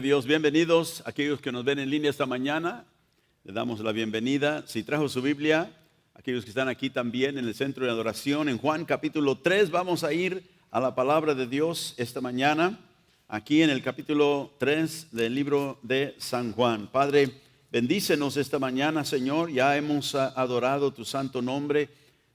Dios, bienvenidos aquellos que nos ven en línea esta mañana. Le damos la bienvenida. Si trajo su Biblia, aquellos que están aquí también en el centro de adoración, en Juan capítulo 3, vamos a ir a la palabra de Dios esta mañana, aquí en el capítulo 3 del libro de San Juan. Padre, bendícenos esta mañana, Señor. Ya hemos adorado tu santo nombre.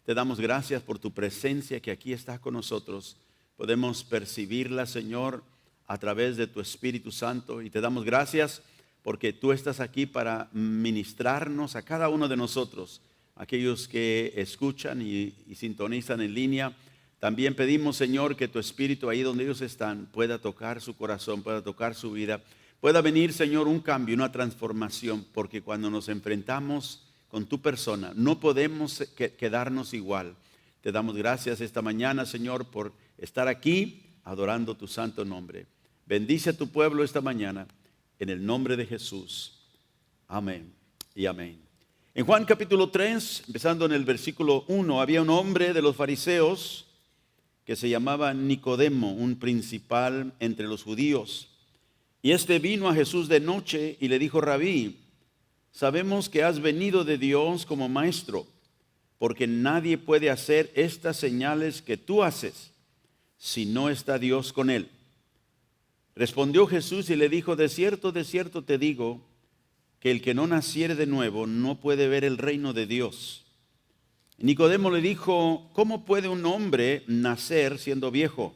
Te damos gracias por tu presencia que aquí está con nosotros. Podemos percibirla, Señor, a través de tu Espíritu Santo, y te damos gracias porque tú estás aquí para ministrarnos a cada uno de nosotros, aquellos que escuchan y sintonizan en línea. También pedimos, Señor, que tu Espíritu ahí donde ellos están pueda tocar su corazón, pueda tocar su vida, pueda venir, Señor, un cambio, una transformación, porque cuando nos enfrentamos con tu persona no podemos quedarnos igual. Te damos gracias esta mañana, Señor, por estar aquí adorando tu santo nombre. Bendice a tu pueblo esta mañana, en el nombre de Jesús. Amén y amén. En Juan capítulo 3, empezando en el versículo 1, había un hombre de los fariseos que se llamaba Nicodemo, un principal entre los judíos. Y este vino a Jesús de noche y le dijo: Rabí, sabemos que has venido de Dios como maestro, porque nadie puede hacer estas señales que tú haces si no está Dios con él. Respondió Jesús y le dijo: de cierto te digo, que el que no naciere de nuevo no puede ver el reino de Dios. Nicodemo le dijo: ¿cómo puede un hombre nacer siendo viejo?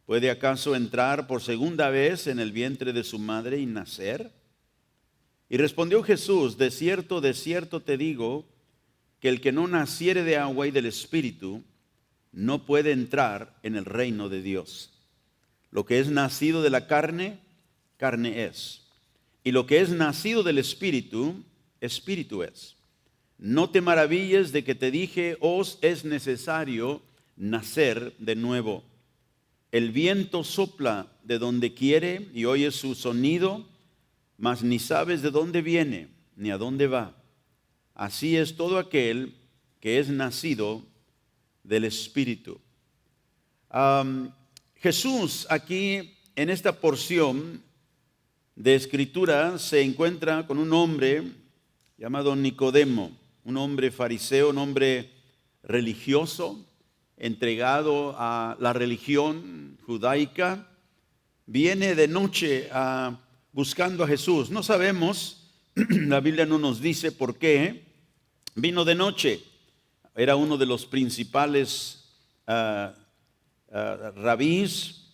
¿Puede acaso entrar por segunda vez en el vientre de su madre y nacer? Y respondió Jesús: de cierto te digo, que el que no naciere de agua y del Espíritu no puede entrar en el reino de Dios. Lo que es nacido de la carne, carne es. Y lo que es nacido del Espíritu, Espíritu es. No te maravilles de que te dije: os es necesario nacer de nuevo. El viento sopla de donde quiere y oyes su sonido, mas ni sabes de dónde viene ni a dónde va. Así es todo aquel que es nacido del Espíritu. Jesús aquí en esta porción de escritura se encuentra con un hombre llamado Nicodemo, un hombre fariseo, un hombre religioso, entregado a la religión judaica. Viene de noche buscando a Jesús. No sabemos, la Biblia no nos dice por qué vino de noche. Era uno de los principales rabís,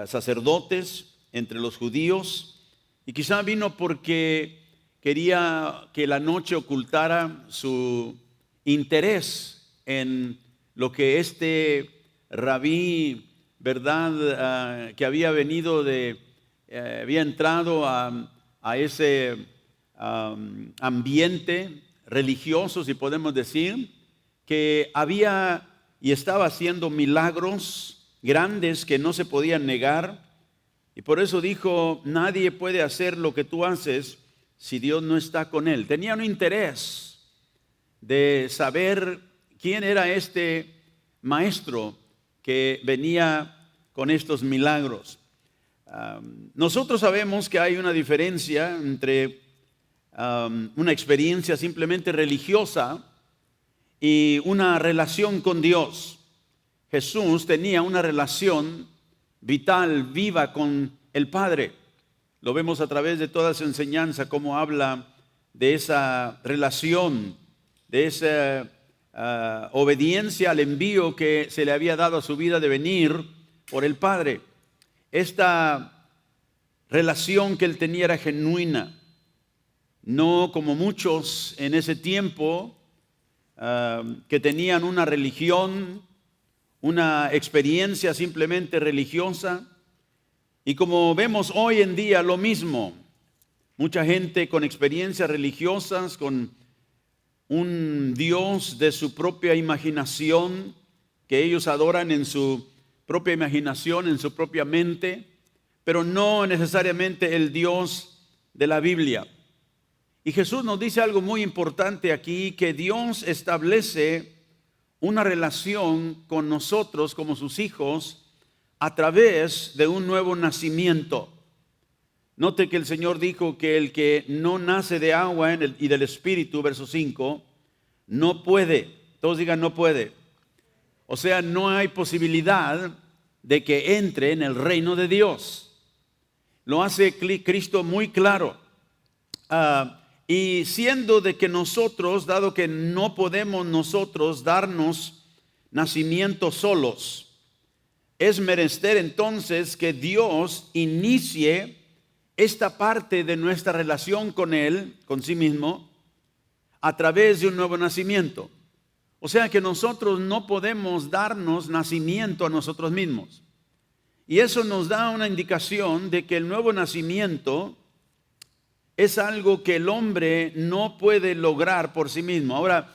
sacerdotes entre los judíos, y quizá vino porque quería que la noche ocultara su interés en lo que este rabí, verdad, que había venido había entrado a ese ambiente religioso, si podemos decir, que había y estaba haciendo milagros grandes que no se podían negar. Y por eso dijo: nadie puede hacer lo que tú haces si Dios no está con él. Tenía un interés de saber quién era este maestro que venía con estos milagros. Nosotros sabemos que hay una diferencia entre una experiencia simplemente religiosa y una relación con Dios. Jesús tenía una relación vital, viva con el Padre. Lo vemos a través de toda su enseñanza, cómo habla de esa relación, de esa obediencia al envío que se le había dado a su vida de venir por el Padre. Esta relación que él tenía era genuina, no como muchos en ese tiempo que tenían una religión, una experiencia simplemente religiosa. Y como vemos hoy en día lo mismo, mucha gente con experiencias religiosas, con un Dios de su propia imaginación, que ellos adoran en su propia imaginación, en su propia mente, pero no necesariamente el Dios de la Biblia. Y Jesús nos dice algo muy importante aquí, que Dios establece una relación con nosotros como sus hijos a través de un nuevo nacimiento. Note que el Señor dijo que el que no nace de agua y del Espíritu, verso 5, no puede. Todos digan no puede. O sea, no hay posibilidad de que entre en el reino de Dios. Lo hace Cristo muy claro. Y siendo de que nosotros, dado que no podemos nosotros darnos nacimiento solos, es menester entonces que Dios inicie esta parte de nuestra relación con Él, con sí mismo, a través de un nuevo nacimiento. O sea que nosotros no podemos darnos nacimiento a nosotros mismos. Y eso nos da una indicación de que el nuevo nacimiento es algo que el hombre no puede lograr por sí mismo. Ahora,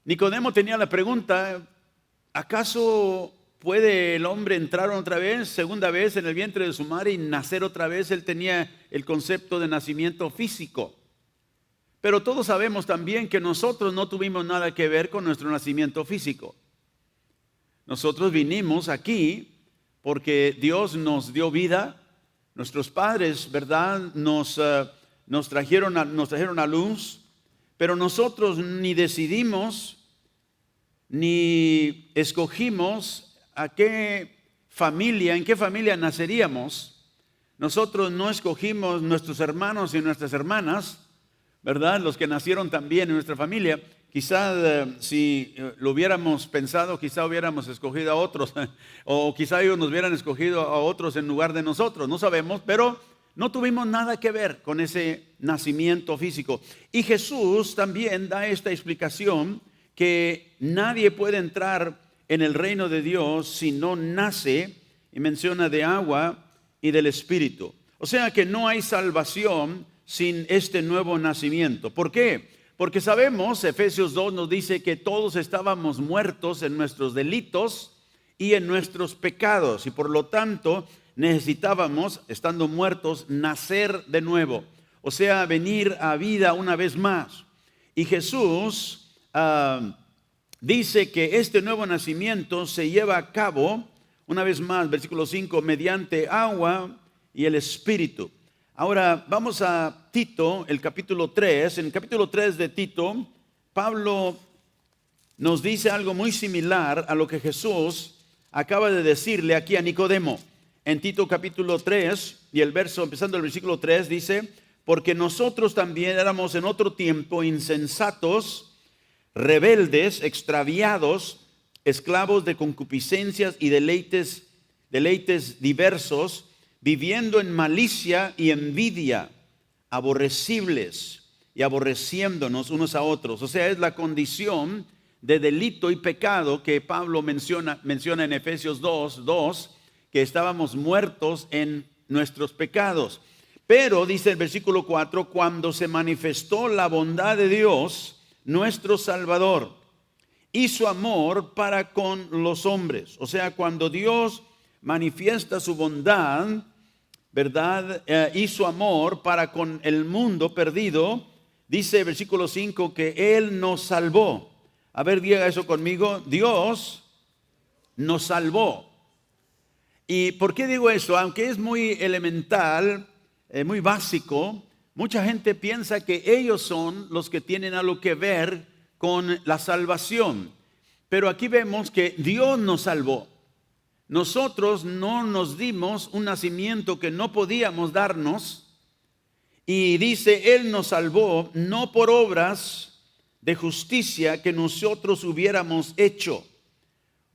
Nicodemo tenía la pregunta, ¿acaso puede el hombre entrar otra vez, segunda vez en el vientre de su madre y nacer otra vez? Él tenía el concepto de nacimiento físico. Pero todos sabemos también que nosotros no tuvimos nada que ver con nuestro nacimiento físico. Nosotros vinimos aquí porque Dios nos dio vida. Nuestros padres, ¿verdad?, nos trajeron a luz, pero nosotros ni decidimos ni escogimos en qué familia naceríamos. Nosotros no escogimos nuestros hermanos y nuestras hermanas, ¿verdad?, los que nacieron también en nuestra familia. Quizá si lo hubiéramos pensado, quizá hubiéramos escogido a otros, o quizá ellos nos hubieran escogido a otros en lugar de nosotros, no sabemos, pero no tuvimos nada que ver con ese nacimiento físico. Y Jesús también da esta explicación que nadie puede entrar en el reino de Dios si no nace, y menciona de agua y del Espíritu. O sea que no hay salvación sin este nuevo nacimiento. ¿Por qué? Porque sabemos, Efesios 2 nos dice que todos estábamos muertos en nuestros delitos y en nuestros pecados, y por lo tanto necesitábamos, estando muertos, nacer de nuevo, o sea, venir a vida una vez más. Y Jesús dice que este nuevo nacimiento se lleva a cabo, una vez más, versículo 5, mediante agua y el Espíritu. Ahora vamos a Tito, el capítulo 3. En el capítulo 3 de Tito, Pablo nos dice algo muy similar a lo que Jesús acaba de decirle aquí a Nicodemo. En Tito capítulo 3 y el verso, empezando el versículo 3, dice: porque nosotros también éramos en otro tiempo insensatos, rebeldes, extraviados, esclavos de concupiscencias y deleites diversos, viviendo en malicia y envidia, aborrecibles y aborreciéndonos unos a otros. O sea, es la condición de delito y pecado que Pablo menciona en Efesios 2, que estábamos muertos en nuestros pecados. Pero, dice el versículo 4, cuando se manifestó la bondad de Dios, nuestro Salvador, y su amor para con los hombres. O sea, cuando Dios manifiesta su bondad, ¿verdad?, y su amor para con el mundo perdido, dice el versículo 5 que Él nos salvó. A ver, diga eso conmigo: Dios nos salvó. ¿Y por qué digo esto? Aunque es muy elemental, muy básico, mucha gente piensa que ellos son los que tienen algo que ver con la salvación. Pero aquí vemos que Dios nos salvó. Nosotros no nos dimos un nacimiento que no podíamos darnos. Y dice, Él nos salvó no por obras de justicia que nosotros hubiéramos hecho.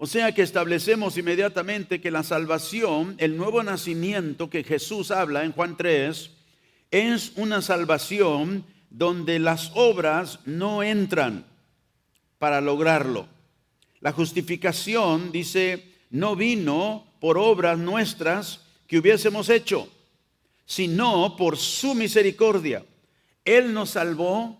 O sea que establecemos inmediatamente que la salvación, el nuevo nacimiento que Jesús habla en Juan 3, es una salvación donde las obras no entran para lograrlo. La justificación, dice, no vino por obras nuestras que hubiésemos hecho, sino por su misericordia. Él nos salvó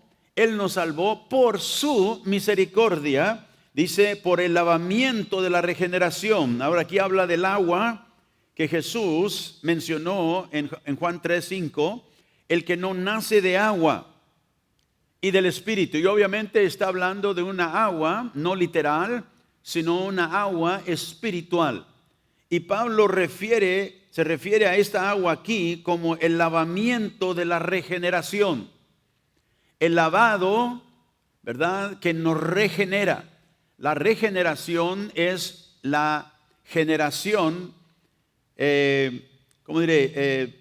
por su misericordia, dice, por el lavamiento de la regeneración. Ahora aquí habla del agua que Jesús mencionó en Juan 3:5, el que no nace de agua y del Espíritu. Y obviamente está hablando de una agua, no literal, sino una agua espiritual. Y Pablo refiere se refiere a esta agua aquí como el lavamiento de la regeneración. El lavado, ¿verdad?, que nos regenera. La regeneración es la generación, ¿cómo diré?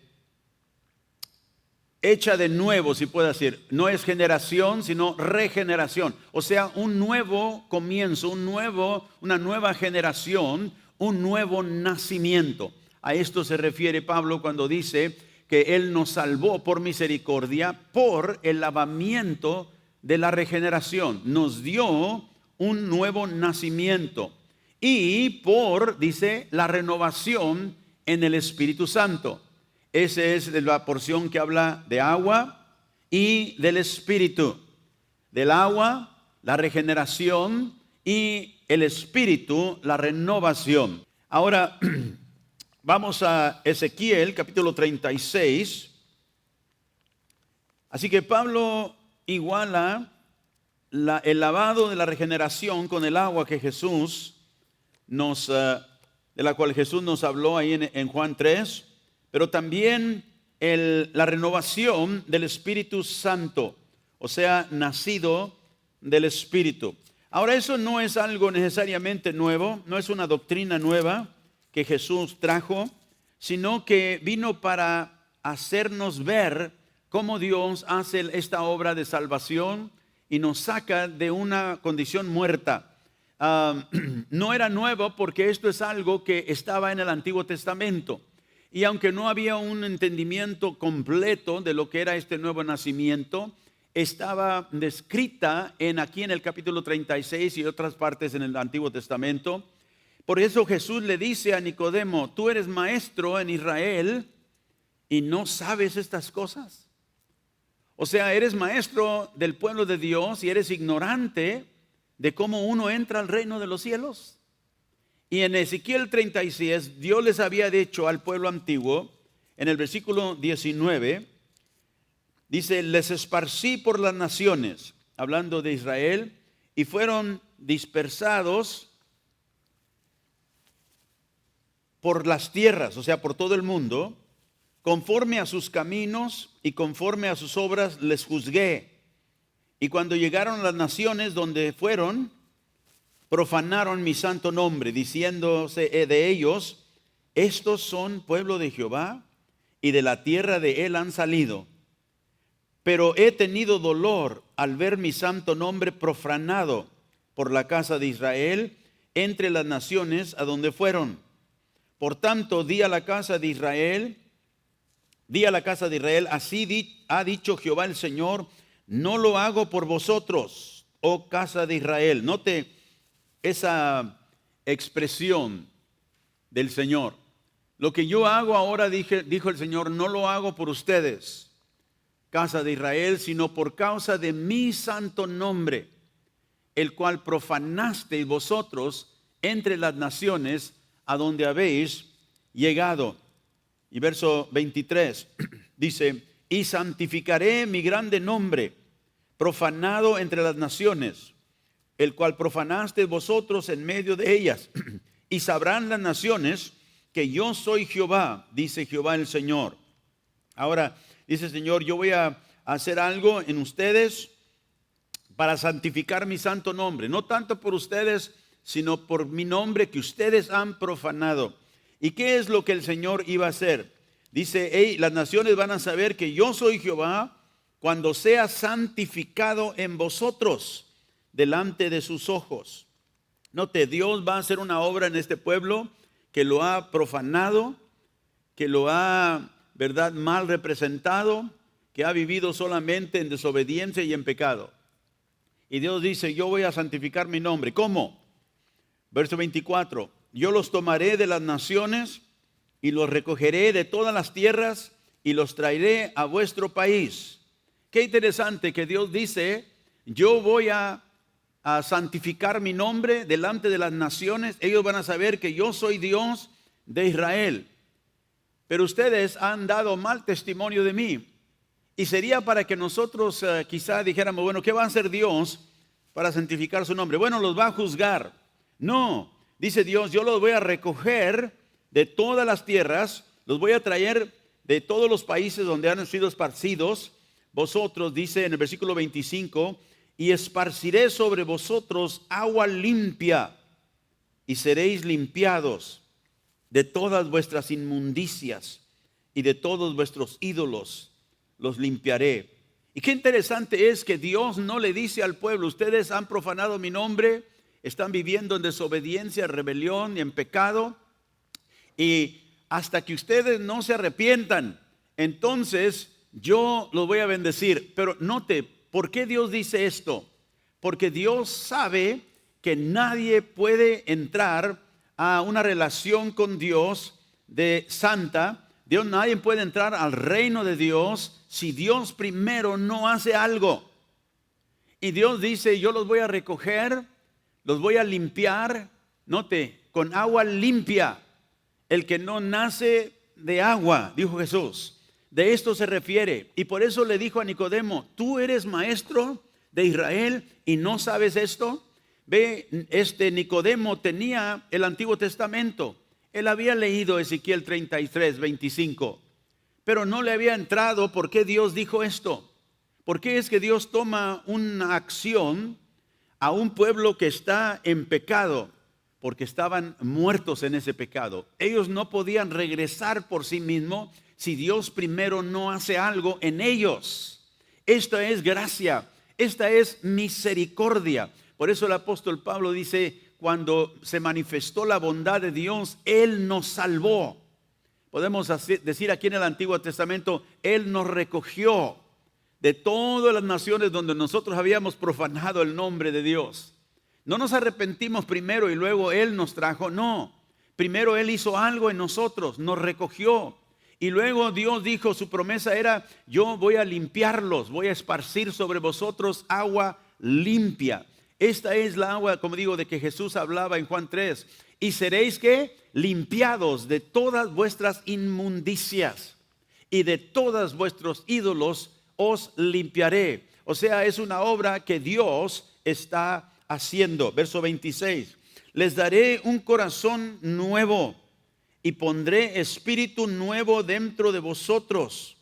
Hecha de nuevo, si puedo decir. No es generación, sino regeneración. O sea, un nuevo comienzo, una nueva generación, un nuevo nacimiento. A esto se refiere Pablo cuando dice que Él nos salvó por misericordia, por el lavamiento de la regeneración. Nos dio un nuevo nacimiento. Y por, dice, la renovación en el Espíritu Santo. Esa es la porción que habla de agua y del Espíritu. Del agua, la regeneración, y el Espíritu, la renovación. Ahora, vamos a Ezequiel, capítulo 36. Así que Pablo iguala el lavado de la regeneración con el agua que Jesús de la cual Jesús nos habló ahí en Juan 3. Pero también la renovación del Espíritu Santo, o sea, nacido del Espíritu. Ahora, eso no es algo necesariamente nuevo, no es una doctrina nueva que Jesús trajo, sino que vino para hacernos ver cómo Dios hace esta obra de salvación y nos saca de una condición muerta. No era nuevo porque esto es algo que estaba en el Antiguo Testamento. Y aunque no había un entendimiento completo de lo que era este nuevo nacimiento, estaba descrita aquí en el capítulo 36 y otras partes en el Antiguo Testamento. Por eso Jesús le dice a Nicodemo: tú eres maestro en Israel y no sabes estas cosas. O sea, eres maestro del pueblo de Dios y eres ignorante de cómo uno entra al reino de los cielos. Y en Ezequiel 36, Dios les había dicho al pueblo antiguo, en el versículo 19, dice: les esparcí por las naciones, hablando de Israel, y fueron dispersados por las tierras, o sea, por todo el mundo, conforme a sus caminos y conforme a sus obras les juzgué. Y cuando llegaron a las naciones donde fueron, profanaron mi santo nombre, diciéndose de ellos: estos son pueblo de Jehová, y de la tierra de él han salido. Pero he tenido dolor al ver mi santo nombre profanado por la casa de Israel entre las naciones a donde fueron. Por tanto, di a la casa de Israel, así ha dicho Jehová el Señor: no lo hago por vosotros, oh casa de Israel. Note esa expresión del Señor. Lo que yo hago ahora, dijo el Señor, no lo hago por ustedes, casa de Israel, sino por causa de mi santo nombre, el cual profanasteis vosotros entre las naciones a donde habéis llegado. Y verso 23 dice: y santificaré mi grande nombre, profanado entre las naciones, el cual profanasteis vosotros en medio de ellas. Y sabrán las naciones que yo soy Jehová, dice Jehová el Señor. Ahora, dice el Señor: yo voy a hacer algo en ustedes para santificar mi santo nombre. No tanto por ustedes, sino por mi nombre que ustedes han profanado. ¿Y qué es lo que el Señor iba a hacer? Dice: las naciones van a saber que yo soy Jehová cuando sea santificado en vosotros delante de sus ojos. Note, Dios va a hacer una obra en este pueblo que lo ha profanado, que lo ha, ¿verdad?, mal representado, que ha vivido solamente en desobediencia y en pecado. Y Dios dice: yo voy a santificar mi nombre. ¿Cómo? Verso 24: yo los tomaré de las naciones y los recogeré de todas las tierras y los traeré a vuestro país. Qué interesante que Dios dice: yo voy a santificar mi nombre delante de las naciones. Ellos van a saber que yo soy Dios de Israel. Pero ustedes han dado mal testimonio de mí. Y sería para que nosotros quizá dijéramos: bueno, ¿qué va a hacer Dios para santificar su nombre? Bueno, los va a juzgar. No, dice Dios: yo los voy a recoger de todas las tierras, los voy a traer de todos los países donde han sido esparcidos. Vosotros, dice en el versículo 25, y esparciré sobre vosotros agua limpia, y seréis limpiados de todas vuestras inmundicias y de todos vuestros ídolos los limpiaré. Y qué interesante es que Dios no le dice al pueblo: ustedes han profanado mi nombre, están viviendo en desobediencia, rebelión y en pecado, y hasta que ustedes no se arrepientan, entonces yo los voy a bendecir. Pero note, ¿por qué Dios dice esto? Porque Dios sabe que nadie puede entrar a una relación con Dios de santa. Nadie puede entrar al reino de Dios si Dios primero no hace algo. Y Dios dice: yo los voy a recoger, los voy a limpiar, note, con agua limpia. El que no nace de agua, dijo Jesús, de esto se refiere. Y por eso le dijo a Nicodemo: tú eres maestro de Israel y no sabes esto. Ve, Nicodemo tenía el Antiguo Testamento. Él había leído Ezequiel 33, 25, pero no le había entrado por qué Dios dijo esto. ¿Por qué es que Dios toma una acción a un pueblo que está en pecado? Porque estaban muertos en ese pecado. Ellos no podían regresar por sí mismos si Dios primero no hace algo en ellos. Esta es gracia, esta es misericordia. Por eso el apóstol Pablo dice: cuando se manifestó la bondad de Dios, Él nos salvó. Podemos decir aquí en el Antiguo Testamento: Él nos recogió de todas las naciones donde nosotros habíamos profanado el nombre de Dios. No nos arrepentimos primero y luego Él nos trajo, no. Primero Él hizo algo en nosotros, nos recogió. Y luego Dios dijo, su promesa era: yo voy a limpiarlos, voy a esparcir sobre vosotros agua limpia. Esta es la agua, como digo, de que Jesús hablaba en Juan 3. Y seréis, ¿qué? Limpiados de todas vuestras inmundicias y de todos vuestros ídolos os limpiaré. O sea, es una obra que Dios está haciendo. Verso 26. Les daré un corazón nuevo y pondré espíritu nuevo dentro de vosotros,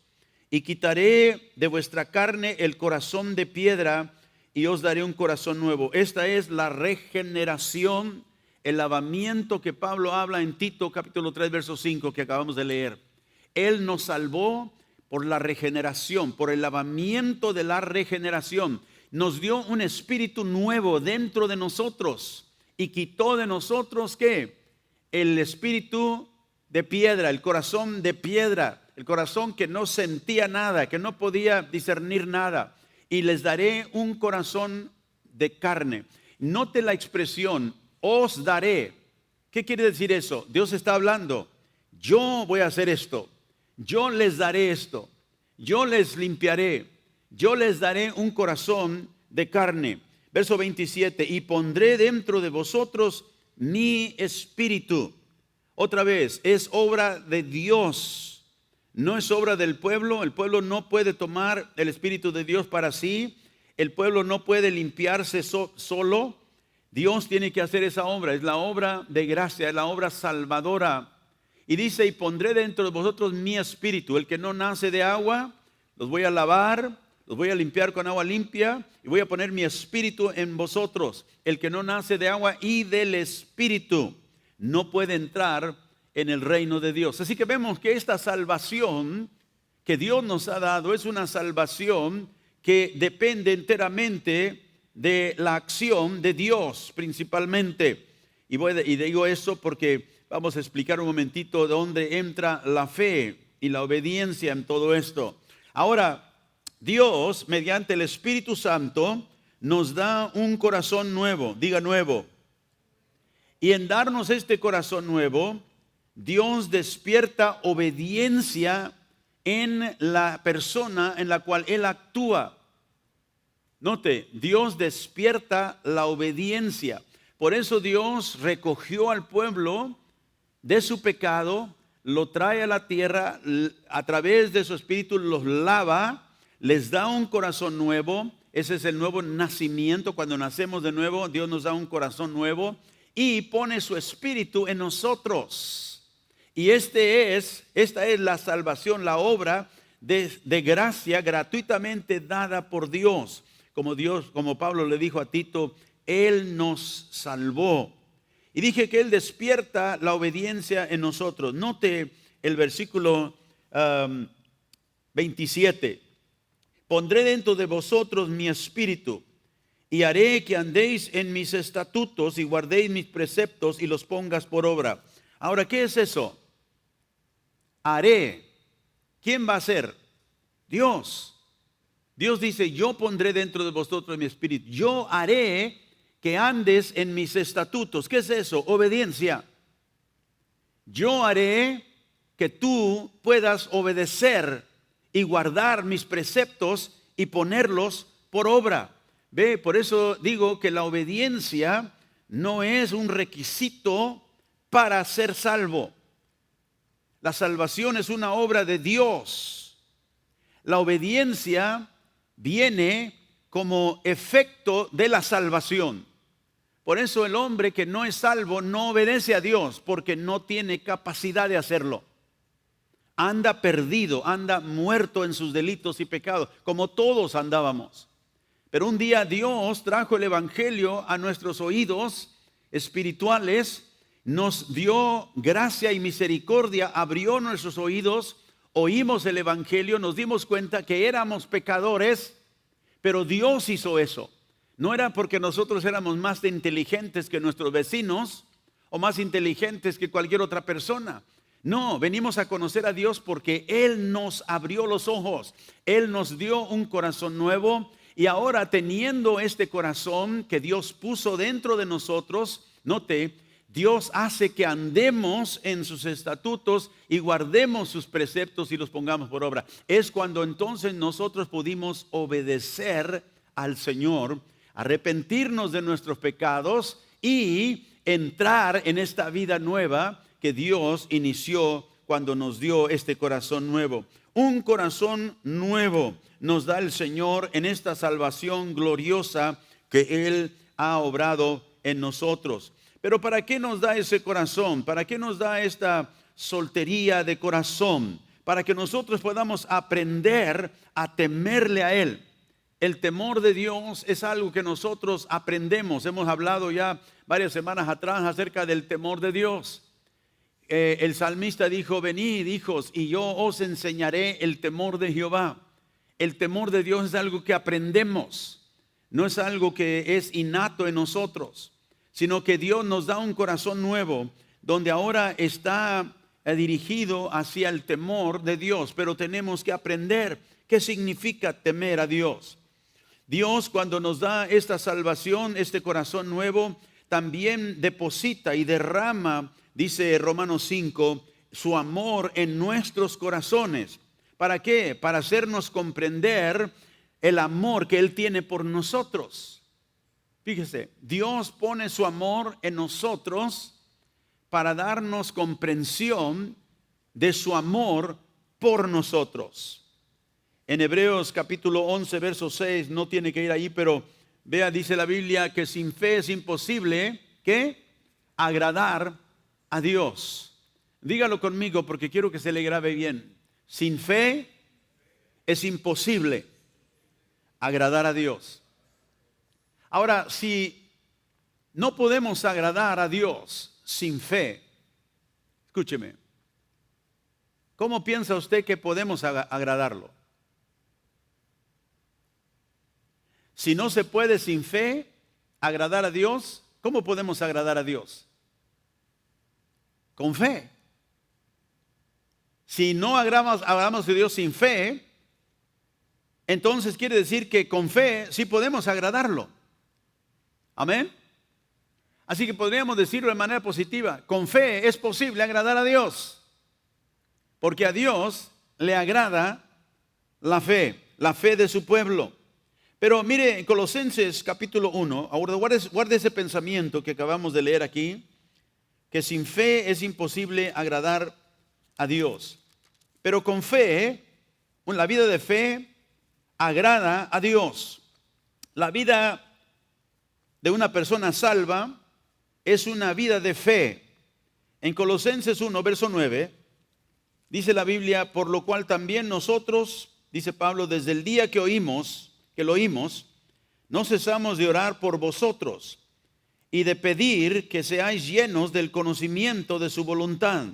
y quitaré de vuestra carne el corazón de piedra y os daré un corazón nuevo. Esta es la regeneración, el lavamiento que Pablo habla en Tito capítulo 3 verso 5 que acabamos de leer. Él nos salvó por la regeneración, por el lavamiento de la regeneración. Nos dio un espíritu nuevo dentro de nosotros y quitó de nosotros, ¿qué? El espíritu de piedra, el corazón de piedra, el corazón que no sentía nada, que no podía discernir nada. Y les daré un corazón de carne. Note la expresión, os daré. ¿Qué quiere decir eso? Dios está hablando: yo voy a hacer esto, yo les daré esto, yo les limpiaré, yo les daré un corazón de carne. Verso 27, y pondré dentro de vosotros mi espíritu. Otra vez, es obra de Dios. No es obra del pueblo. El pueblo no puede tomar el Espíritu de Dios para sí. El pueblo no puede limpiarse solo. Dios tiene que hacer esa obra. Es la obra de gracia, es la obra salvadora. Y dice: y pondré dentro de vosotros mi espíritu. El que no nace de agua, los voy a lavar, los voy a limpiar con agua limpia, y voy a poner mi espíritu en vosotros. El que no nace de agua y del espíritu no puede entrar en el reino de Dios. Así que vemos que esta salvación que Dios nos ha dado es una salvación que depende enteramente de la acción de Dios principalmente. Y digo eso porque vamos a explicar un momentito dónde entra la fe y la obediencia en todo esto. Ahora, Dios, mediante el Espíritu Santo, nos da un corazón nuevo. Diga nuevo. Y en darnos este corazón nuevo, Dios despierta obediencia en la persona en la cual Él actúa. Note, Dios despierta la obediencia. Por eso Dios recogió al pueblo de su pecado, lo trae a la tierra, a través de su espíritu los lava, les da un corazón nuevo. Ese es el nuevo nacimiento. Cuando nacemos de nuevo, Dios nos da un corazón nuevo y pone su espíritu en nosotros. Y esta es la salvación, la obra de gracia gratuitamente dada por Dios. Como Pablo le dijo a Tito, Él nos salvó. Y dije que Él despierta la obediencia en nosotros. Note el versículo 27. Pondré dentro de vosotros mi espíritu y haré que andéis en mis estatutos y guardéis mis preceptos y los pongas por obra. Ahora, ¿qué es eso? Haré. ¿Quién va a hacer? Dios. Dios dice, yo pondré dentro de vosotros mi espíritu. Yo haré que andes en mis estatutos. ¿Qué es eso? Obediencia. Yo haré que tú puedas obedecer y guardar mis preceptos y ponerlos por obra. Ve, por eso digo que la obediencia no es un requisito para ser salvo. La salvación es una obra de Dios. La obediencia viene como efecto de la salvación. Por eso el hombre que no es salvo no obedece a Dios porque no tiene capacidad de hacerlo. Anda perdido, anda muerto en sus delitos y pecados, como todos andábamos. Pero un día Dios trajo el evangelio a nuestros oídos espirituales, nos dio gracia y misericordia, abrió nuestros oídos, oímos el evangelio, nos dimos cuenta que éramos pecadores, pero Dios hizo eso. No era porque nosotros éramos más inteligentes que nuestros vecinos o más inteligentes que cualquier otra persona. No, venimos a conocer a Dios porque Él nos abrió los ojos. Él nos dio un corazón nuevo y ahora teniendo este corazón que Dios puso dentro de nosotros, note, Dios hace que andemos en sus estatutos y guardemos sus preceptos y los pongamos por obra. Es cuando entonces nosotros pudimos obedecer al Señor, arrepentirnos de nuestros pecados y entrar en esta vida nueva que Dios inició cuando nos dio este corazón nuevo. Un corazón nuevo nos da el Señor en esta salvación gloriosa que Él ha obrado en nosotros. Pero ¿para qué nos da ese corazón? ¿Para qué nos da esta soltería de corazón? Para que nosotros podamos aprender a temerle a Él. El temor de Dios es algo que nosotros aprendemos. Hemos hablado ya varias semanas atrás acerca del temor de Dios. El salmista dijo, venid hijos y yo os enseñaré el temor de Jehová. El temor de Dios es algo que aprendemos. No es algo que es innato en nosotros, sino que Dios nos da un corazón nuevo, donde ahora está dirigido hacia el temor de Dios, pero tenemos que aprender qué significa temer a Dios. Dios, cuando nos da esta salvación, este corazón nuevo, también deposita y derrama, dice Romanos 5, su amor en nuestros corazones. ¿Para qué? Para hacernos comprender el amor que Él tiene por nosotros. Fíjese, Dios pone su amor en nosotros para darnos comprensión de su amor por nosotros. En Hebreos capítulo 11, verso 6, no tiene que ir ahí, pero vea, dice la Biblia que sin fe es imposible, ¿qué? Agradar a Dios. Dígalo conmigo porque quiero que se le grabe bien. Sin fe es imposible agradar a Dios. Ahora, si no podemos agradar a Dios sin fe, escúcheme, ¿cómo piensa usted que podemos agradarlo? Si no se puede sin fe agradar a Dios, ¿cómo podemos agradar a Dios? Con fe. Si no agradamos a Dios sin fe, entonces quiere decir que con fe sí podemos agradarlo. Amén. Así que podríamos decirlo de manera positiva. Con fe es posible agradar a Dios. Porque a Dios le agrada la fe de su pueblo. Pero mire, en Colosenses capítulo 1, ahora guarde ese pensamiento que acabamos de leer aquí, que sin fe es imposible agradar a Dios. Pero con fe, la vida de fe agrada a Dios. La vida de una persona salva es una vida de fe. En Colosenses 1, verso 9, dice la Biblia, por lo cual también nosotros, dice Pablo, desde el día que lo oímos, no cesamos de orar por vosotros y de pedir que seáis llenos del conocimiento de su voluntad,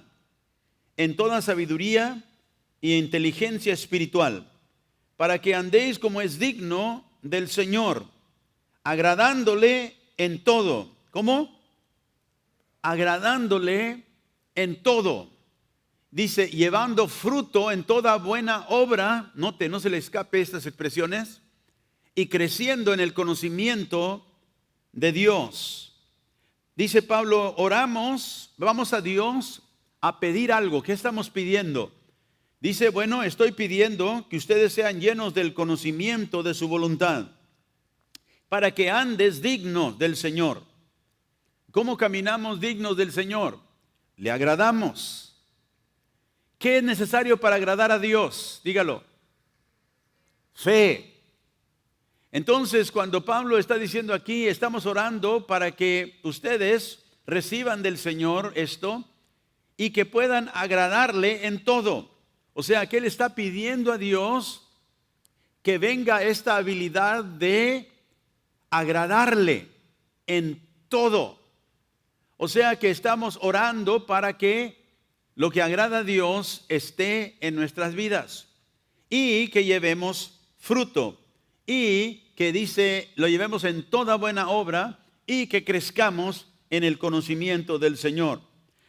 en toda sabiduría y inteligencia espiritual, para que andéis como es digno del Señor, agradándole en todo. ¿Cómo? Agradándole en todo. Dice, llevando fruto en toda buena obra, note, no se le escape estas expresiones, y creciendo en el conocimiento de Dios. Dice Pablo, oramos, vamos a Dios a pedir algo. ¿Qué estamos pidiendo? Dice, bueno, estoy pidiendo que ustedes sean llenos del conocimiento de su voluntad, para que andes dignos del Señor. ¿Cómo caminamos dignos del Señor? Le agradamos. ¿Qué es necesario para agradar a Dios? Dígalo. Fe. Entonces, cuando Pablo está diciendo aquí, estamos orando para que ustedes reciban del Señor esto y que puedan agradarle en todo. O sea, que Él está pidiendo a Dios que venga esta habilidad de agradarle en todo. O sea, que estamos orando para que lo que agrada a Dios esté en nuestras vidas y que llevemos fruto y que dice, lo llevemos en toda buena obra y que crezcamos en el conocimiento del Señor.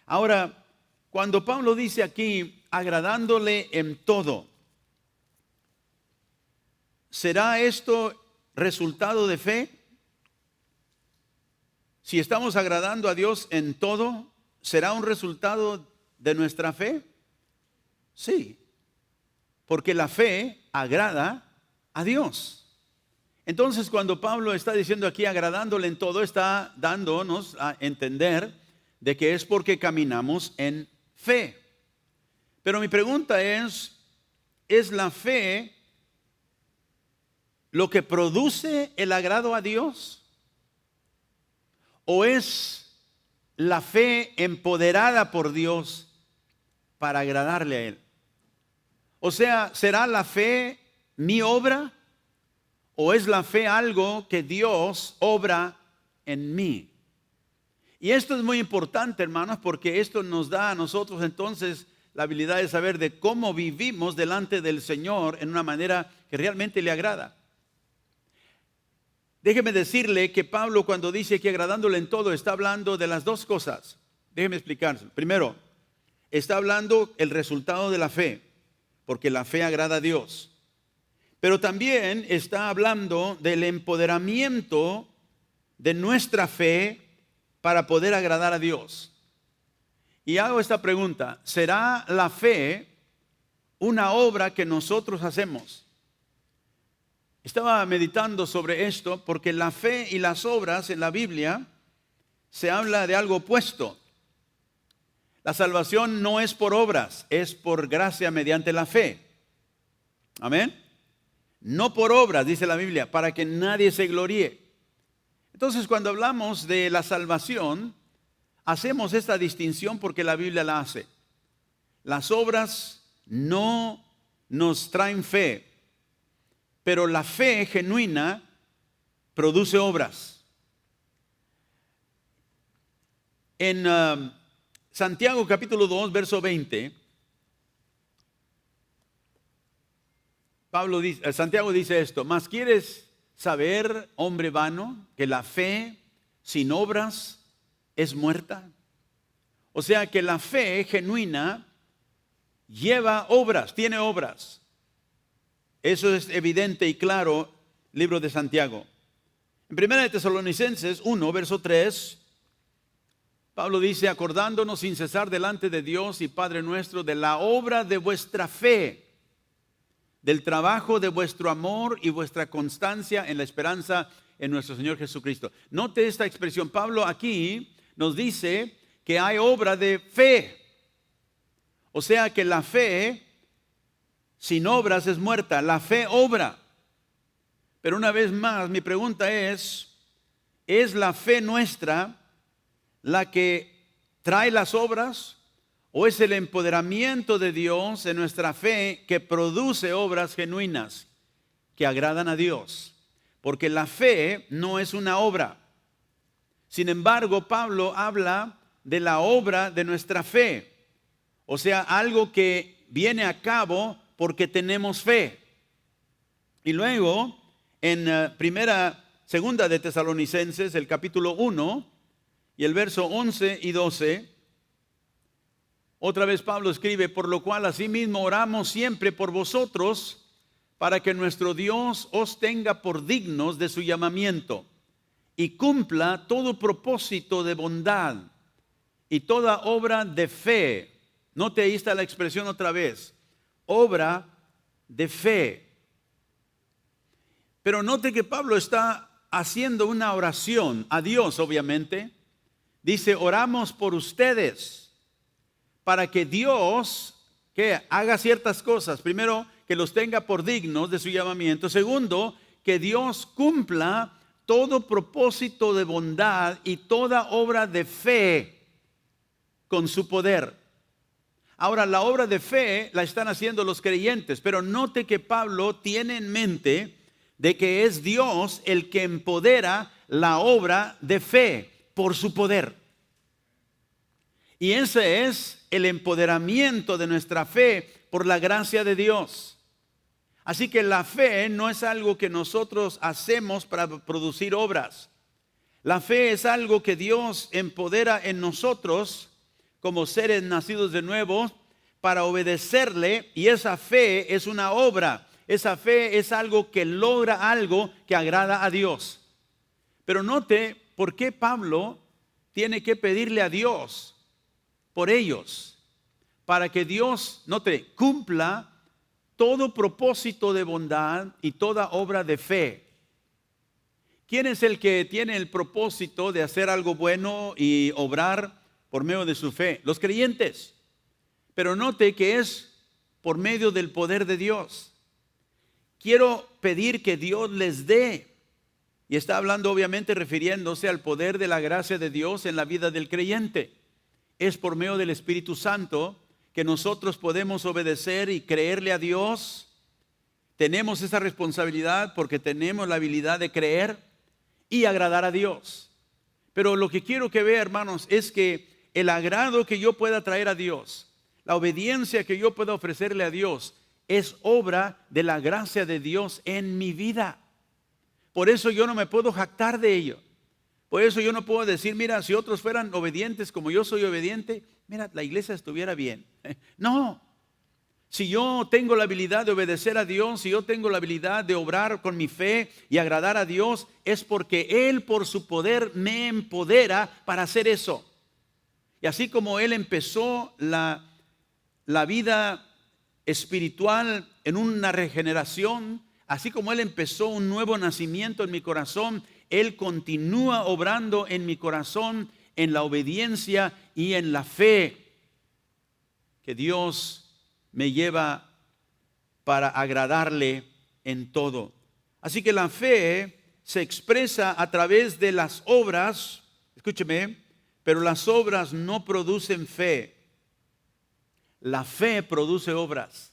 Ahora, cuando Pablo dice aquí, agradándole en todo, ¿será esto resultado de fe? Si estamos agradando a Dios en todo, ¿será un resultado de nuestra fe? Sí, porque la fe agrada a Dios. Entonces, cuando Pablo está diciendo aquí agradándole en todo, está dándonos a entender de que es porque caminamos en fe. Pero mi pregunta ¿es la fe lo que produce el agrado a Dios? ¿O es la fe empoderada por Dios para agradarle a Él? O sea, ¿será la fe mi obra? ¿O es la fe algo que Dios obra en mí? Y esto es muy importante, hermanos, porque esto nos da a nosotros entonces la habilidad de saber de cómo vivimos delante del Señor en una manera que realmente le agrada. Déjeme decirle que Pablo, cuando dice que agradándole en todo, está hablando de las dos cosas. Déjeme explicarse. Primero, está hablando el resultado de la fe, porque la fe agrada a Dios. Pero también está hablando del empoderamiento de nuestra fe para poder agradar a Dios. Y hago esta pregunta, ¿será la fe una obra que nosotros hacemos? Estaba meditando sobre esto porque la fe y las obras en la Biblia se habla de algo opuesto. La salvación no es por obras, es por gracia mediante la fe. Amén. No por obras, dice la Biblia, para que nadie se gloríe. Entonces, cuando hablamos de la salvación, hacemos esta distinción porque la Biblia la hace. Las obras no nos traen fe, pero la fe genuina produce obras. En Santiago capítulo 2, verso 20, Santiago dice esto: mas ¿quieres saber, hombre vano, que la fe sin obras es muerta? O sea que la fe genuina lleva obras, tiene obras. Eso es evidente y claro, libro de Santiago. En 1 Tesalonicenses 1, verso 3, Pablo dice, acordándonos sin cesar delante de Dios y Padre nuestro de la obra de vuestra fe, del trabajo de vuestro amor y vuestra constancia en la esperanza en nuestro Señor Jesucristo. Note esta expresión. Pablo aquí nos dice que hay obra de fe. O sea que la fe sin obras es muerta. La fe obra. Pero una vez más, mi pregunta ¿es la fe nuestra la que trae las obras o es el empoderamiento de Dios en nuestra fe que produce obras genuinas que agradan a Dios? Porque la fe no es una obra. Sin embargo, Pablo habla de la obra de nuestra fe, o sea, algo que viene a cabo porque tenemos fe. Y luego, en segunda de Tesalonicenses, el capítulo 1 y el verso 11 y 12, otra vez Pablo escribe: por lo cual asimismo oramos siempre por vosotros, para que nuestro Dios os tenga por dignos de su llamamiento y cumpla todo propósito de bondad y toda obra de fe. Note, ahí está la expresión otra vez: obra de fe. Pero note que Pablo está haciendo una oración a Dios, obviamente. Dice: oramos por ustedes para que Dios que haga ciertas cosas. Primero, que los tenga por dignos de su llamamiento. Segundo, que Dios cumpla todo propósito de bondad y toda obra de fe con su poder. Ahora, la obra de fe la están haciendo los creyentes, pero note que Pablo tiene en mente de que es Dios el que empodera la obra de fe por su poder. Y ese es el empoderamiento de nuestra fe por la gracia de Dios. Así que la fe no es algo que nosotros hacemos para producir obras. La fe es algo que Dios empodera en nosotros como seres nacidos de nuevo para obedecerle, y esa fe es una obra. Esa fe es algo que logra algo que agrada a Dios. Pero note por qué Pablo tiene que pedirle a Dios por ellos, para que Dios, note, cumpla todo propósito de bondad y toda obra de fe. ¿Quién es el que tiene el propósito de hacer algo bueno y obrar por medio de su fe? Los creyentes. Pero note que es por medio del poder de Dios. Quiero pedir que Dios les dé, y está hablando obviamente refiriéndose al poder de la gracia de Dios en la vida del creyente. Es por medio del Espíritu Santo que nosotros podemos obedecer y creerle a Dios. Tenemos esa responsabilidad porque tenemos la habilidad de creer y agradar a Dios. Pero lo que quiero que vea, hermanos, es que el agrado que yo pueda traer a Dios, la obediencia que yo pueda ofrecerle a Dios, es obra de la gracia de Dios en mi vida. Por eso yo no me puedo jactar de ello. Por eso yo no puedo decir: mira, si otros fueran obedientes como yo soy obediente, mira, la iglesia estuviera bien. No. Si yo tengo la habilidad de obedecer a Dios, si yo tengo la habilidad de obrar con mi fe y agradar a Dios, es porque Él por su poder me empodera para hacer eso. Y así como Él empezó la vida espiritual en una regeneración, así como Él empezó un nuevo nacimiento en mi corazón, Él continúa obrando en mi corazón en la obediencia y en la fe que Dios me lleva para agradarle en todo. Así que la fe se expresa a través de las obras, escúcheme, pero las obras no producen fe. La fe produce obras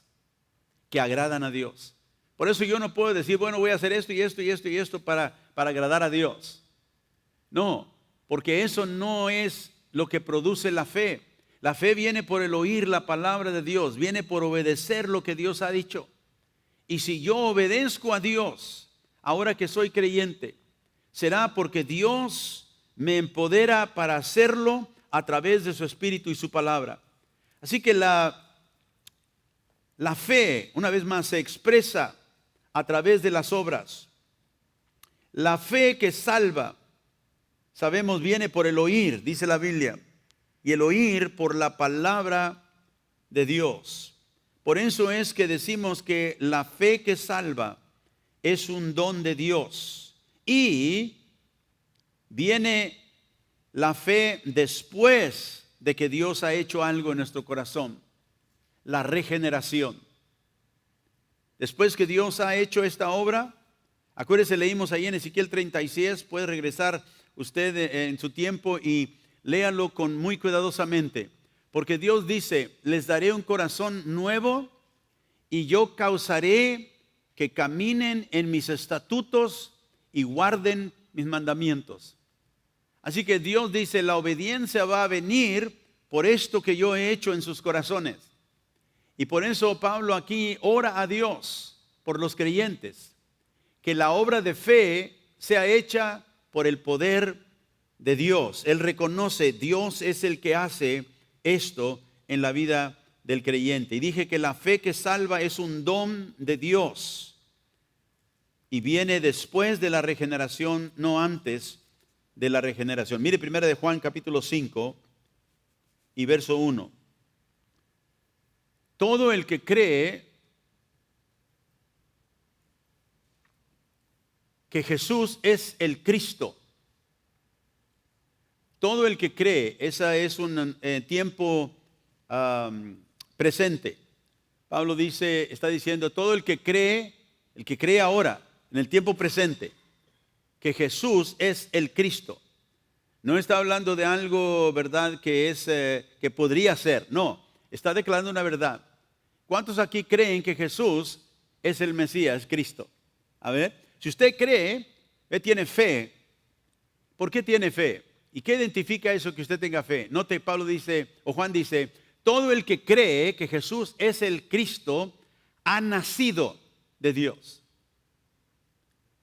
que agradan a Dios. Por eso yo no puedo decir: bueno, voy a hacer esto y esto y esto y esto para agradar a Dios. No, porque eso no es lo que produce la fe. La fe viene por el oír la palabra de Dios, viene por obedecer lo que Dios ha dicho. Y si yo obedezco a Dios, ahora que soy creyente, será porque Dios me empodera para hacerlo a través de su Espíritu y su palabra. Así que la fe, una vez más, se expresa a través de las obras. La fe que salva, sabemos, viene por el oír, dice la Biblia, y el oír por la palabra de Dios. Por eso es que decimos que la fe que salva es un don de Dios. Y viene la fe después de que Dios ha hecho algo en nuestro corazón, la regeneración. Después que Dios ha hecho esta obra, acuérdese, leímos ahí en Ezequiel 36, puede regresar usted en su tiempo y léalo con muy cuidadosamente. Porque Dios dice, les daré un corazón nuevo y yo causaré que caminen en mis estatutos y guarden mis mandamientos. Así que Dios dice, la obediencia va a venir por esto que yo he hecho en sus corazones. Y por eso Pablo aquí ora a Dios por los creyentes, que la obra de fe sea hecha por el poder de Dios. Él reconoce, Dios es el que hace esto en la vida del creyente. Y dije que la fe que salva es un don de Dios y viene después de la regeneración, no antes de la regeneración. Mire 1 de Juan capítulo 5 y verso 1. Todo el que cree que Jesús es el Cristo, todo el que cree, esa es un tiempo presente. Pablo está diciendo, todo el que cree ahora, en el tiempo presente, que Jesús es el Cristo. No está hablando de algo, ¿verdad?, que podría ser. No, está declarando una verdad. ¿Cuántos aquí creen que Jesús es el Mesías, Cristo? A ver, si usted cree, tiene fe. ¿Por qué tiene fe? ¿Y qué identifica eso que usted tenga fe? Note, Pablo dice, o Juan dice, todo el que cree que Jesús es el Cristo ha nacido de Dios.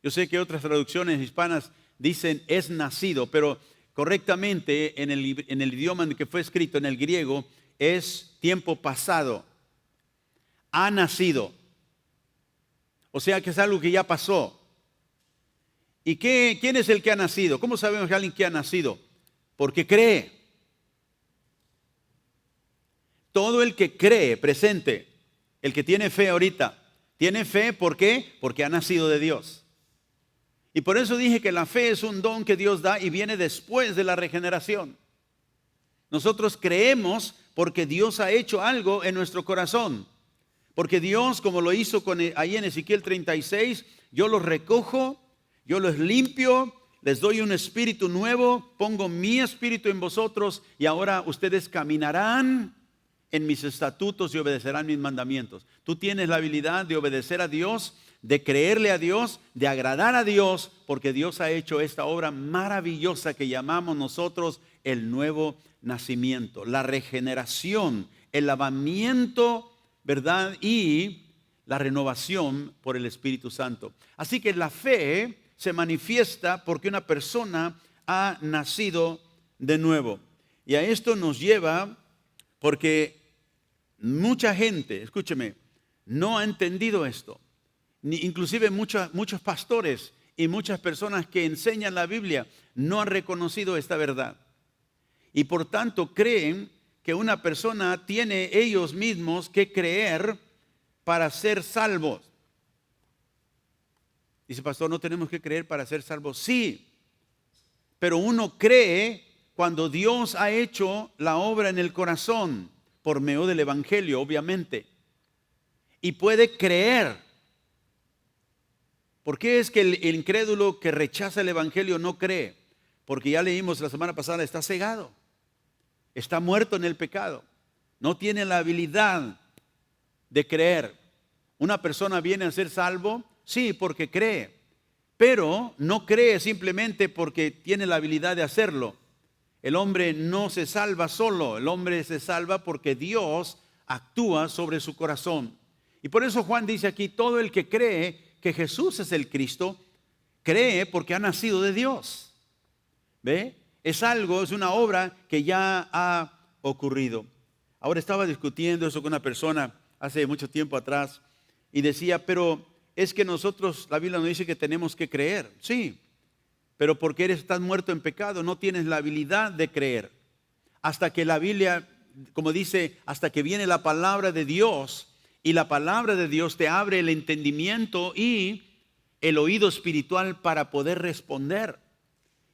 Yo sé que otras traducciones hispanas dicen es nacido, pero correctamente en el idioma en que fue escrito, en el griego, es tiempo pasado. Ha nacido. O sea que es algo que ya pasó. ¿Y quién es el que ha nacido? ¿Cómo sabemos que alguien que ha nacido? Porque cree. Todo el que cree, presente, el que tiene fe ahorita, tiene fe, ¿por qué? Porque ha nacido de Dios. Y por eso dije que la fe es un don que Dios da y viene después de la regeneración. Nosotros creemos porque Dios ha hecho algo en nuestro corazón. Porque Dios, como lo hizo ahí en Ezequiel 36, yo los recojo, yo los limpio, les doy un espíritu nuevo, pongo mi espíritu en vosotros y ahora ustedes caminarán en mis estatutos y obedecerán mis mandamientos. Tú tienes la habilidad de obedecer a Dios, de creerle a Dios, de agradar a Dios, porque Dios ha hecho esta obra maravillosa que llamamos nosotros el nuevo nacimiento, la regeneración, el lavamiento, ¿verdad? Y la renovación por el Espíritu Santo. Así que la fe se manifiesta porque una persona ha nacido de nuevo. Y a esto nos lleva porque mucha gente, escúcheme, no ha entendido esto. Inclusive muchos pastores y muchas personas que enseñan la Biblia no han reconocido esta verdad. Y por tanto creen que una persona tiene ellos mismos que creer para ser salvos. Dice, pastor, ¿no tenemos que creer para ser salvos? Sí, pero uno cree cuando Dios ha hecho la obra en el corazón, por medio del Evangelio, obviamente. Y puede creer. ¿Por qué es que el incrédulo que rechaza el Evangelio no cree? Porque ya leímos la semana pasada, está cegado. Está muerto en el pecado. No tiene la habilidad de creer. Una persona viene a ser salvo, sí, porque cree. Pero no cree simplemente porque tiene la habilidad de hacerlo. El hombre no se salva solo. El hombre se salva porque Dios actúa sobre su corazón. Y por eso Juan dice aquí, todo el que cree que Jesús es el Cristo, cree porque ha nacido de Dios. ¿Ve? Es una obra que ya ha ocurrido. Ahora estaba discutiendo eso con una persona hace mucho tiempo atrás y decía, pero es que nosotros, la Biblia nos dice que tenemos que creer. Sí, pero porque estás muerto en pecado, no tienes la habilidad de creer. Hasta que la Biblia, como dice, hasta que viene la palabra de Dios y la palabra de Dios te abre el entendimiento y el oído espiritual para poder responder.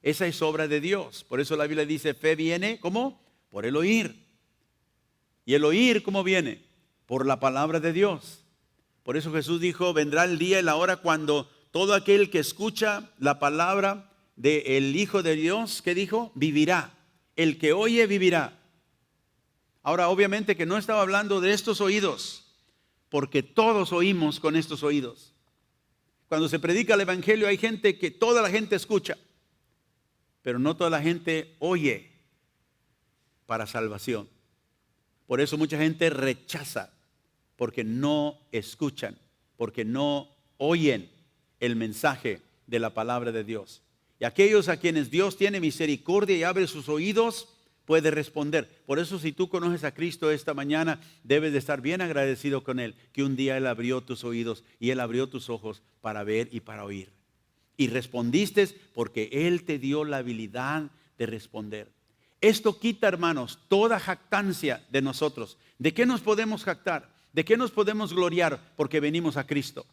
Esa es obra de Dios. Por eso la Biblia dice, fe viene, ¿cómo? Por el oír. ¿Y el oír cómo viene? Por la palabra de Dios. Por eso Jesús dijo, vendrá el día y la hora cuando todo aquel que escucha la palabra del Hijo de Dios, ¿qué dijo? Vivirá. el que oye vivirá. Ahora, obviamente que no estaba hablando de estos oídos, porque todos oímos con estos oídos. Cuando se predica el evangelio hay gente que toda la gente escucha, pero no toda la gente oye para salvación. Por eso mucha gente rechaza, porque no escuchan, porque no oyen el mensaje de la palabra de Dios. Y aquellos a quienes Dios tiene misericordia y abre sus oídos, puede responder. Por eso, si tú conoces a Cristo esta mañana, debes de estar bien agradecido con Él, que un día Él abrió tus oídos y Él abrió tus ojos para ver y para oír. Y respondiste porque Él te dio la habilidad de responder. Esto quita, hermanos, toda jactancia de nosotros. ¿De qué nos podemos jactar? ¿De qué nos podemos gloriar? Porque venimos a Cristo.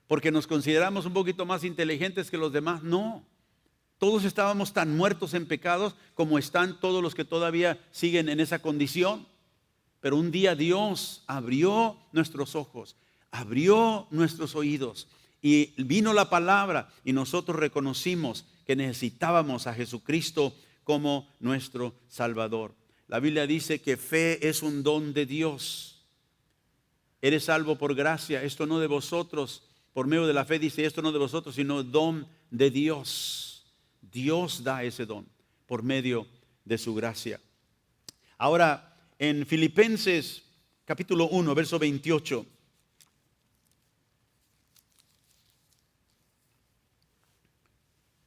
Porque nos consideramos un poquito más inteligentes que los demás. No. Todos estábamos tan muertos en pecados como están todos los que todavía siguen en esa condición. Pero un día Dios abrió nuestros ojos, abrió nuestros oídos y vino la palabra y nosotros reconocimos que necesitábamos a Jesucristo como nuestro Salvador. La Biblia dice que fe es un don de Dios. Eres salvo por gracia, esto no de vosotros. Por medio de la fe dice esto no de vosotros, sino don de Dios. Dios da ese don por medio de su gracia. Ahora, en Filipenses capítulo 1, verso 28.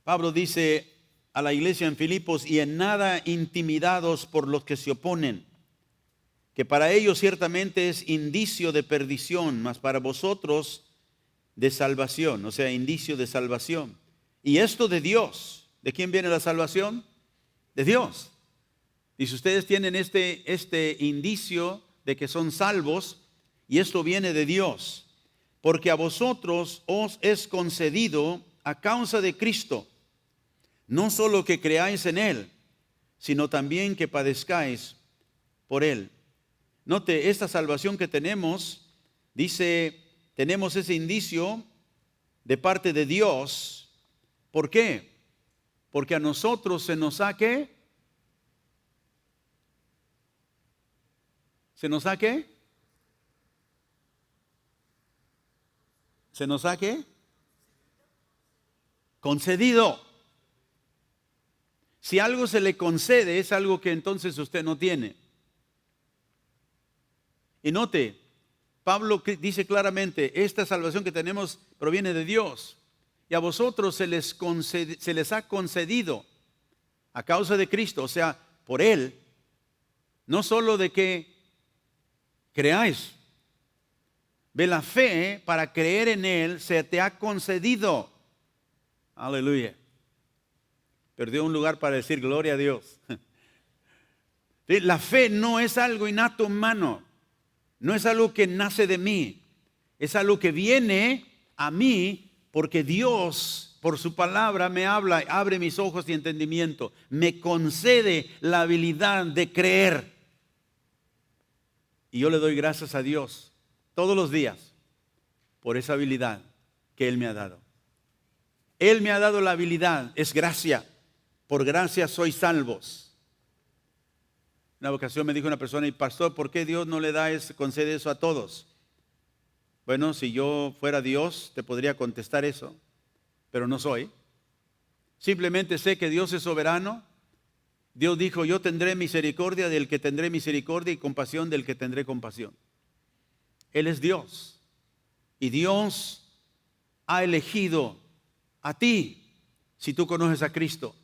Pablo dice a la iglesia en Filipos: y en nada intimidados por los que se oponen, que para ellos ciertamente es indicio de perdición, mas para vosotros de salvación, o sea, indicio de salvación. Y esto de Dios. ¿De quién viene la salvación? De Dios. Y si ustedes tienen este indicio de que son salvos, y esto viene de Dios, porque a vosotros os es concedido a causa de Cristo, no solo que creáis en Él, sino también que padezcáis por Él. Note, esta salvación que tenemos, dice, tenemos ese indicio de parte de Dios. ¿Por qué? Porque a nosotros se nos ha ¿qué? ¿Se nos ha qué? ¿Se nos ha qué? Concedido. Si algo se le concede, es algo que entonces usted no tiene. Y note, Pablo dice claramente, esta salvación que tenemos proviene de Dios. Y a vosotros se les ha concedido a causa de Cristo, o sea, por Él, no solo de que creáis. De la fe, para creer en Él, se te ha concedido. Aleluya. Perdió un lugar para decir gloria a Dios. La fe no es algo innato humano, no es algo que nace de mí, es algo que viene a mí porque Dios, por su palabra, me habla, abre mis ojos y entendimiento, me concede la habilidad de creer. Y yo le doy gracias a Dios todos los días por esa habilidad que Él me ha dado. Él me ha dado la habilidad, es gracia. Por gracia sois salvos. Una ocasión me dijo una persona: y pastor, ¿por qué Dios no le concede eso a todos? Bueno, si yo fuera Dios, te podría contestar eso, pero no soy. Simplemente sé que Dios es soberano. Dios dijo: yo tendré misericordia del que tendré misericordia y compasión del que tendré compasión. Él es Dios. Y Dios ha elegido a ti, si tú conoces a Cristo.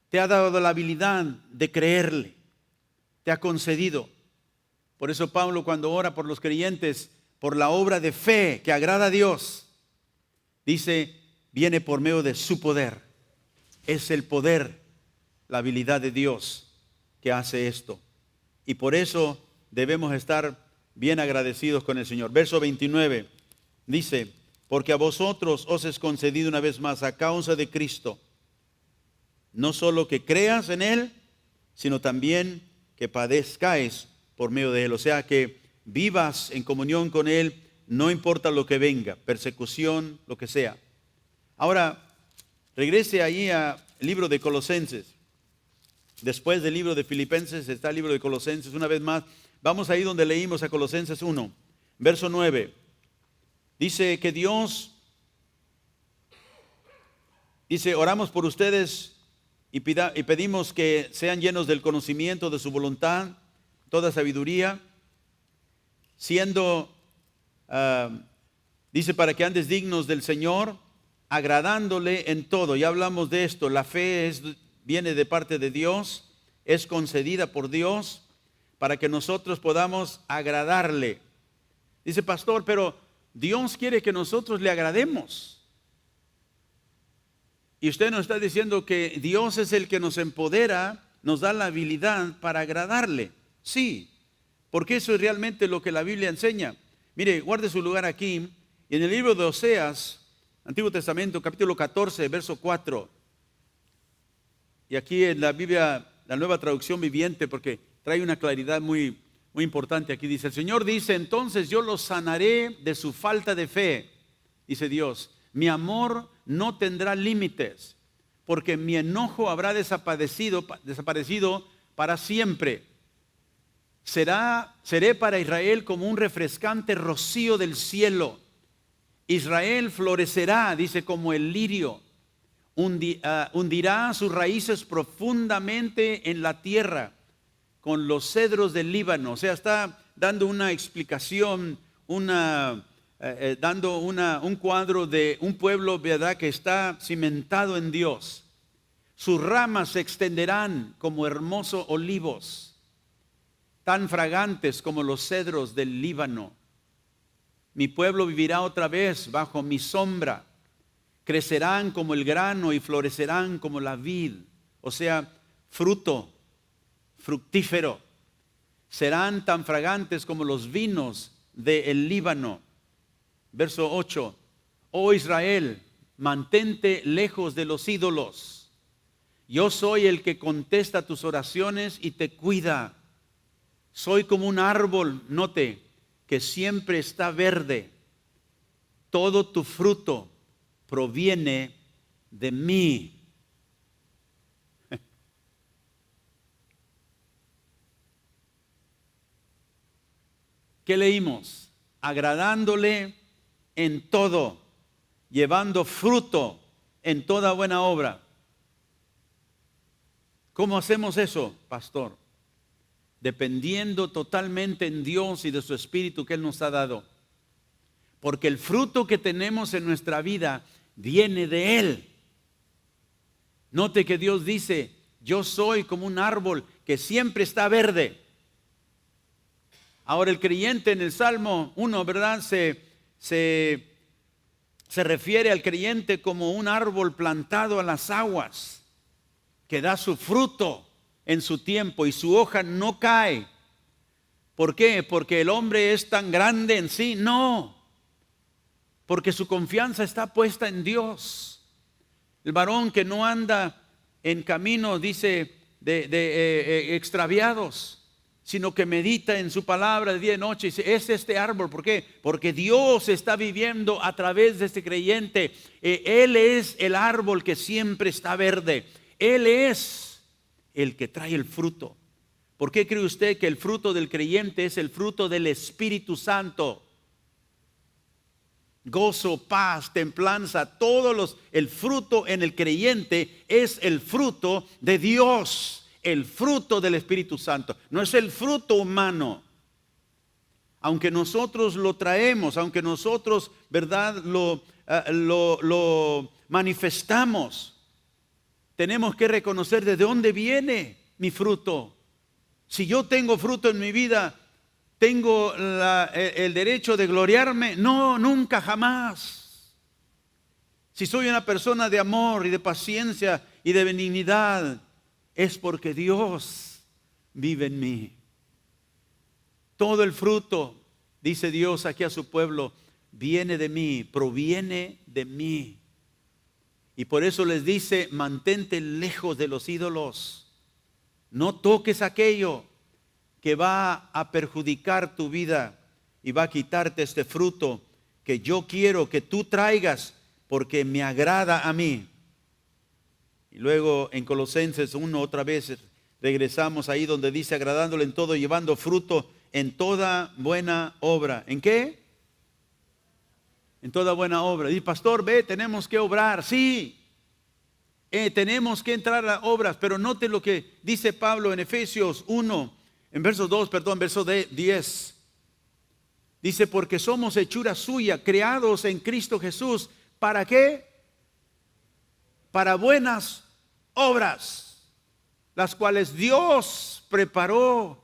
Te ha dado la habilidad de creerle. Te ha concedido. Por eso Pablo, cuando ora por los creyentes, por la obra de fe que agrada a Dios, dice, viene por medio de su poder. Es el poder, la habilidad de Dios que hace esto. Y por eso debemos estar bien agradecidos con el Señor. Verso 29 dice: porque a vosotros os es concedido una vez más a causa de Cristo, no solo que creas en Él, sino también que padezcáis por medio de Él. O sea, que vivas en comunión con Él, no importa lo que venga, persecución, lo que sea. Ahora, regrese ahí al libro de Colosenses. Después del libro de Filipenses está el libro de Colosenses. Una vez más, vamos ahí donde leímos a Colosenses 1, verso 9. Dice que dice, oramos por ustedes y pedimos que sean llenos del conocimiento de su voluntad, toda sabiduría, siendo, dice, para que andes dignos del Señor, agradándole en todo. Ya hablamos de esto, la fe viene de parte de Dios, es concedida por Dios para que nosotros podamos agradarle. Dice, pastor, pero Dios quiere que nosotros le agrademos. Y usted nos está diciendo que Dios es el que nos empodera, nos da la habilidad para agradarle. Sí, porque eso es realmente lo que la Biblia enseña. Mire, guarde su lugar aquí. En el libro de Oseas, Antiguo Testamento, capítulo 14, verso 4. Y aquí en la Biblia, la Nueva Traducción Viviente, porque trae una claridad muy importante aquí. Dice, el Señor dice, entonces yo los sanaré de su falta de fe. Dice Dios, mi amor no tendrá límites, porque mi enojo habrá desaparecido para siempre. Seré para Israel como un refrescante rocío del cielo. Israel florecerá, dice, como el lirio. Hundirá sus raíces profundamente en la tierra con los cedros del Líbano. O sea, está dando una explicación, dando un cuadro de un pueblo, ¿verdad?, que está cimentado en Dios. Sus ramas se extenderán como hermosos olivos, tan fragantes como los cedros del Líbano. Mi pueblo vivirá otra vez bajo mi sombra. Crecerán como el grano y florecerán como la vid, o sea, fructífero. Serán tan fragantes como los vinos del Líbano. Verso 8. Oh Israel, mantente lejos de los ídolos. Yo soy el que contesta tus oraciones y te cuida. Soy como un árbol, note, que siempre está verde. Todo tu fruto proviene de mí. ¿Qué leímos? Agradándole en todo, llevando fruto en toda buena obra. ¿Cómo hacemos eso, pastor? Dependiendo totalmente en Dios y de su Espíritu que Él nos ha dado. Porque el fruto que tenemos en nuestra vida viene de Él. Note que Dios dice, yo soy como un árbol que siempre está verde. Ahora el creyente en el Salmo 1, ¿verdad? Se refiere al creyente como un árbol plantado a las aguas, que da su fruto en su tiempo y su hoja no cae. ¿Por qué? ¿Porque el hombre es tan grande en sí? No. Porque su confianza está puesta en Dios. El varón que no anda en caminos, dice, de extraviados, sino que medita en su palabra de día y noche. Dice, es este árbol. ¿Por qué? Porque Dios está viviendo a través de este creyente. Él es el árbol que siempre está verde. Él es el que trae el fruto. ¿Por qué cree usted que el fruto del creyente es el fruto del Espíritu Santo? Gozo, paz, templanza, el fruto en el creyente es el fruto de Dios, el fruto del Espíritu Santo. No es el fruto humano. Aunque nosotros lo traemos, aunque nosotros, ¿verdad?, lo manifestamos, tenemos que reconocer de dónde viene mi fruto. Si yo tengo fruto en mi vida, ¿tengo el derecho de gloriarme? No, nunca, jamás. Si soy una persona de amor y de paciencia y de benignidad, es porque Dios vive en mí. Todo el fruto, dice Dios aquí a su pueblo, viene de mí, proviene de mí. Y por eso les dice, mantente lejos de los ídolos. No toques aquello que va a perjudicar tu vida y va a quitarte este fruto que yo quiero que tú traigas porque me agrada a mí. Y luego en Colosenses 1 otra vez regresamos ahí donde dice agradándole en todo, llevando fruto en toda buena obra. ¿En qué? En toda buena obra. Dice, pastor, ve, tenemos que obrar. Sí, tenemos que entrar a obras, pero note lo que dice Pablo en Efesios 1, en verso 10. Dice, porque somos hechura suya, creados en Cristo Jesús. ¿Para qué? Para buenas obras, las cuales Dios preparó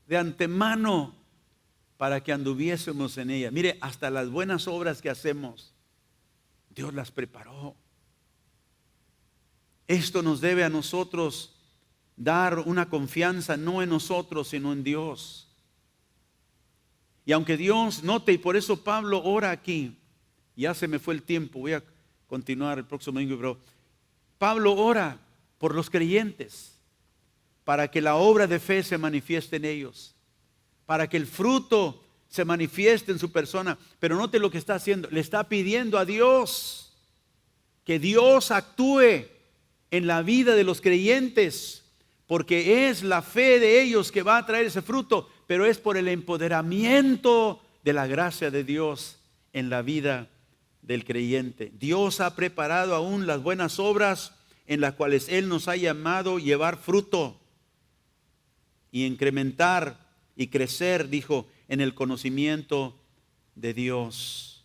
de antemano para que anduviésemos en ellas. Mire, hasta las buenas obras que hacemos, Dios las preparó. Esto nos debe a nosotros dar una confianza no en nosotros, sino en Dios. Y aunque Dios note, y por eso Pablo ora aquí, ya se me fue el tiempo, voy a continuar el próximo domingo, pero Pablo ora por los creyentes, para que la obra de fe se manifieste en ellos, para que el fruto se manifieste en su persona. Pero note lo que está haciendo, le está pidiendo a Dios que Dios actúe en la vida de los creyentes, porque es la fe de ellos que va a traer ese fruto, pero es por el empoderamiento de la gracia de Dios en la vida del creyente. Dios ha preparado aún las buenas obras en las cuales Él nos ha llamado a llevar fruto y incrementar y crecer, dijo, en el conocimiento de Dios.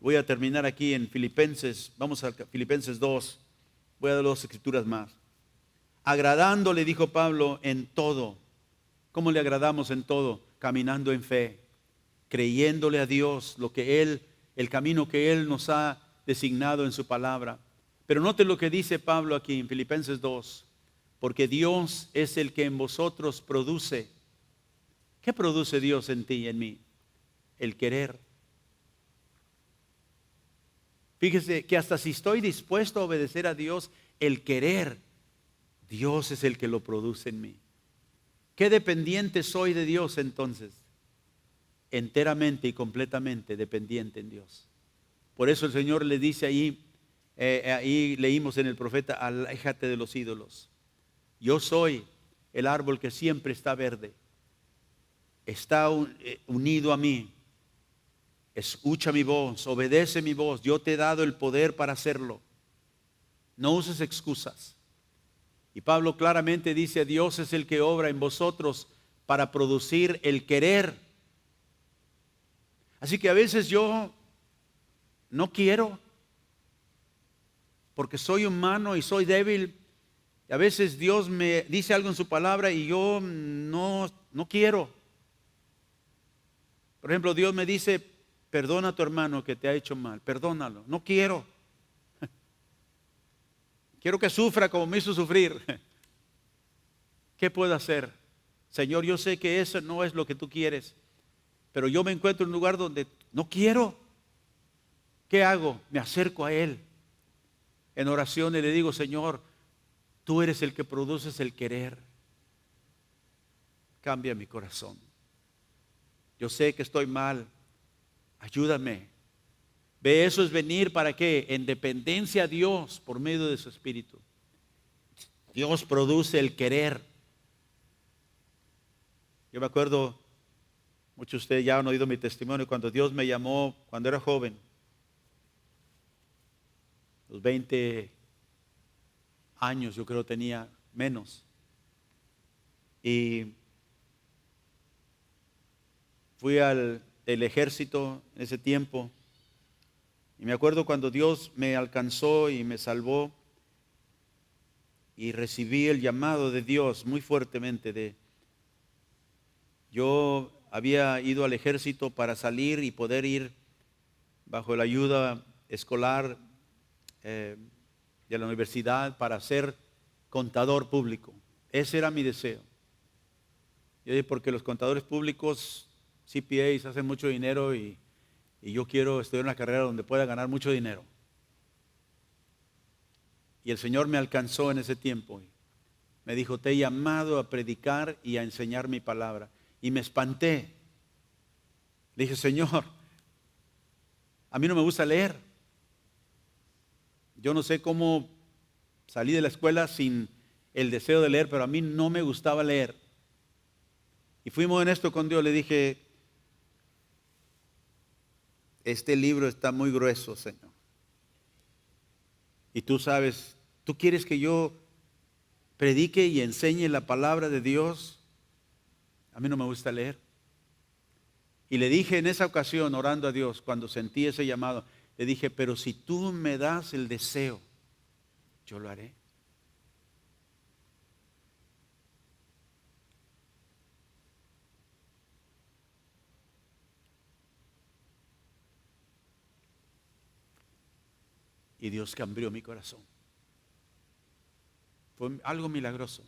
Voy a terminar aquí en Filipenses, vamos a Filipenses 2, voy a dar 2 escrituras más. Agradándole, dijo Pablo, en todo. ¿Cómo le agradamos en todo? Caminando en fe, creyéndole a Dios lo que Él, el camino que Él nos ha designado en su palabra. Pero note lo que dice Pablo aquí en Filipenses 2, porque Dios es el que en vosotros produce. ¿Qué produce Dios en ti y en mí? El querer. Fíjese que hasta si estoy dispuesto a obedecer a Dios, el querer, Dios es el que lo produce en mí. ¿Qué dependiente soy de Dios entonces? Enteramente y completamente dependiente en Dios. Por eso el Señor le dice ahí leímos en el profeta, aléjate de los ídolos. Yo soy el árbol que siempre está verde. Está unido a mí. Escucha mi voz, obedece mi voz. Yo te he dado el poder para hacerlo. No uses excusas. Y Pablo claramente dice, Dios es el que obra en vosotros para producir el querer. Así que a veces yo no quiero, porque soy humano y soy débil. Y a veces Dios me dice algo en su palabra y yo no quiero. Por ejemplo, Dios me dice, perdona a tu hermano que te ha hecho mal, perdónalo. No quiero. Quiero que sufra como me hizo sufrir. ¿Qué puedo hacer? Señor, yo sé que eso no es lo que tú quieres, pero yo me encuentro en un lugar donde no quiero. ¿Qué hago? Me acerco a Él en oración y le digo, Señor, tú eres el que produces el querer. Cambia mi corazón. Yo sé que estoy mal. Ayúdame. Ve, eso es venir para qué? En dependencia a Dios por medio de su Espíritu. Dios produce el querer. Yo me acuerdo, muchos de ustedes ya han oído mi testimonio, cuando Dios me llamó cuando era joven, los 20 años yo creo tenía, menos. Y fui al ejército en ese tiempo. Y me acuerdo cuando Dios me alcanzó y me salvó y recibí el llamado de Dios muy fuertemente. Yo había ido al ejército para salir y poder ir bajo la ayuda escolar de la universidad para ser contador público. Ese era mi deseo. Yo dije, porque los contadores públicos, CPAs, hacen mucho dinero y yo quiero estudiar una carrera donde pueda ganar mucho dinero. Y el Señor me alcanzó en ese tiempo. Me dijo, te he llamado a predicar y a enseñar mi palabra. Y me espanté. Le dije, Señor, a mí no me gusta leer. Yo no sé cómo salí de la escuela sin el deseo de leer, pero a mí no me gustaba leer. Y fui muy honesto con Dios, le dije, este libro está muy grueso, Señor. Y tú sabes, tú quieres que yo predique y enseñe la palabra de Dios. A mí no me gusta leer. Y le dije en esa ocasión, orando a Dios, cuando sentí ese llamado, le dije, pero si tú me das el deseo, yo lo haré. Y Dios cambió mi corazón. Fue algo milagroso.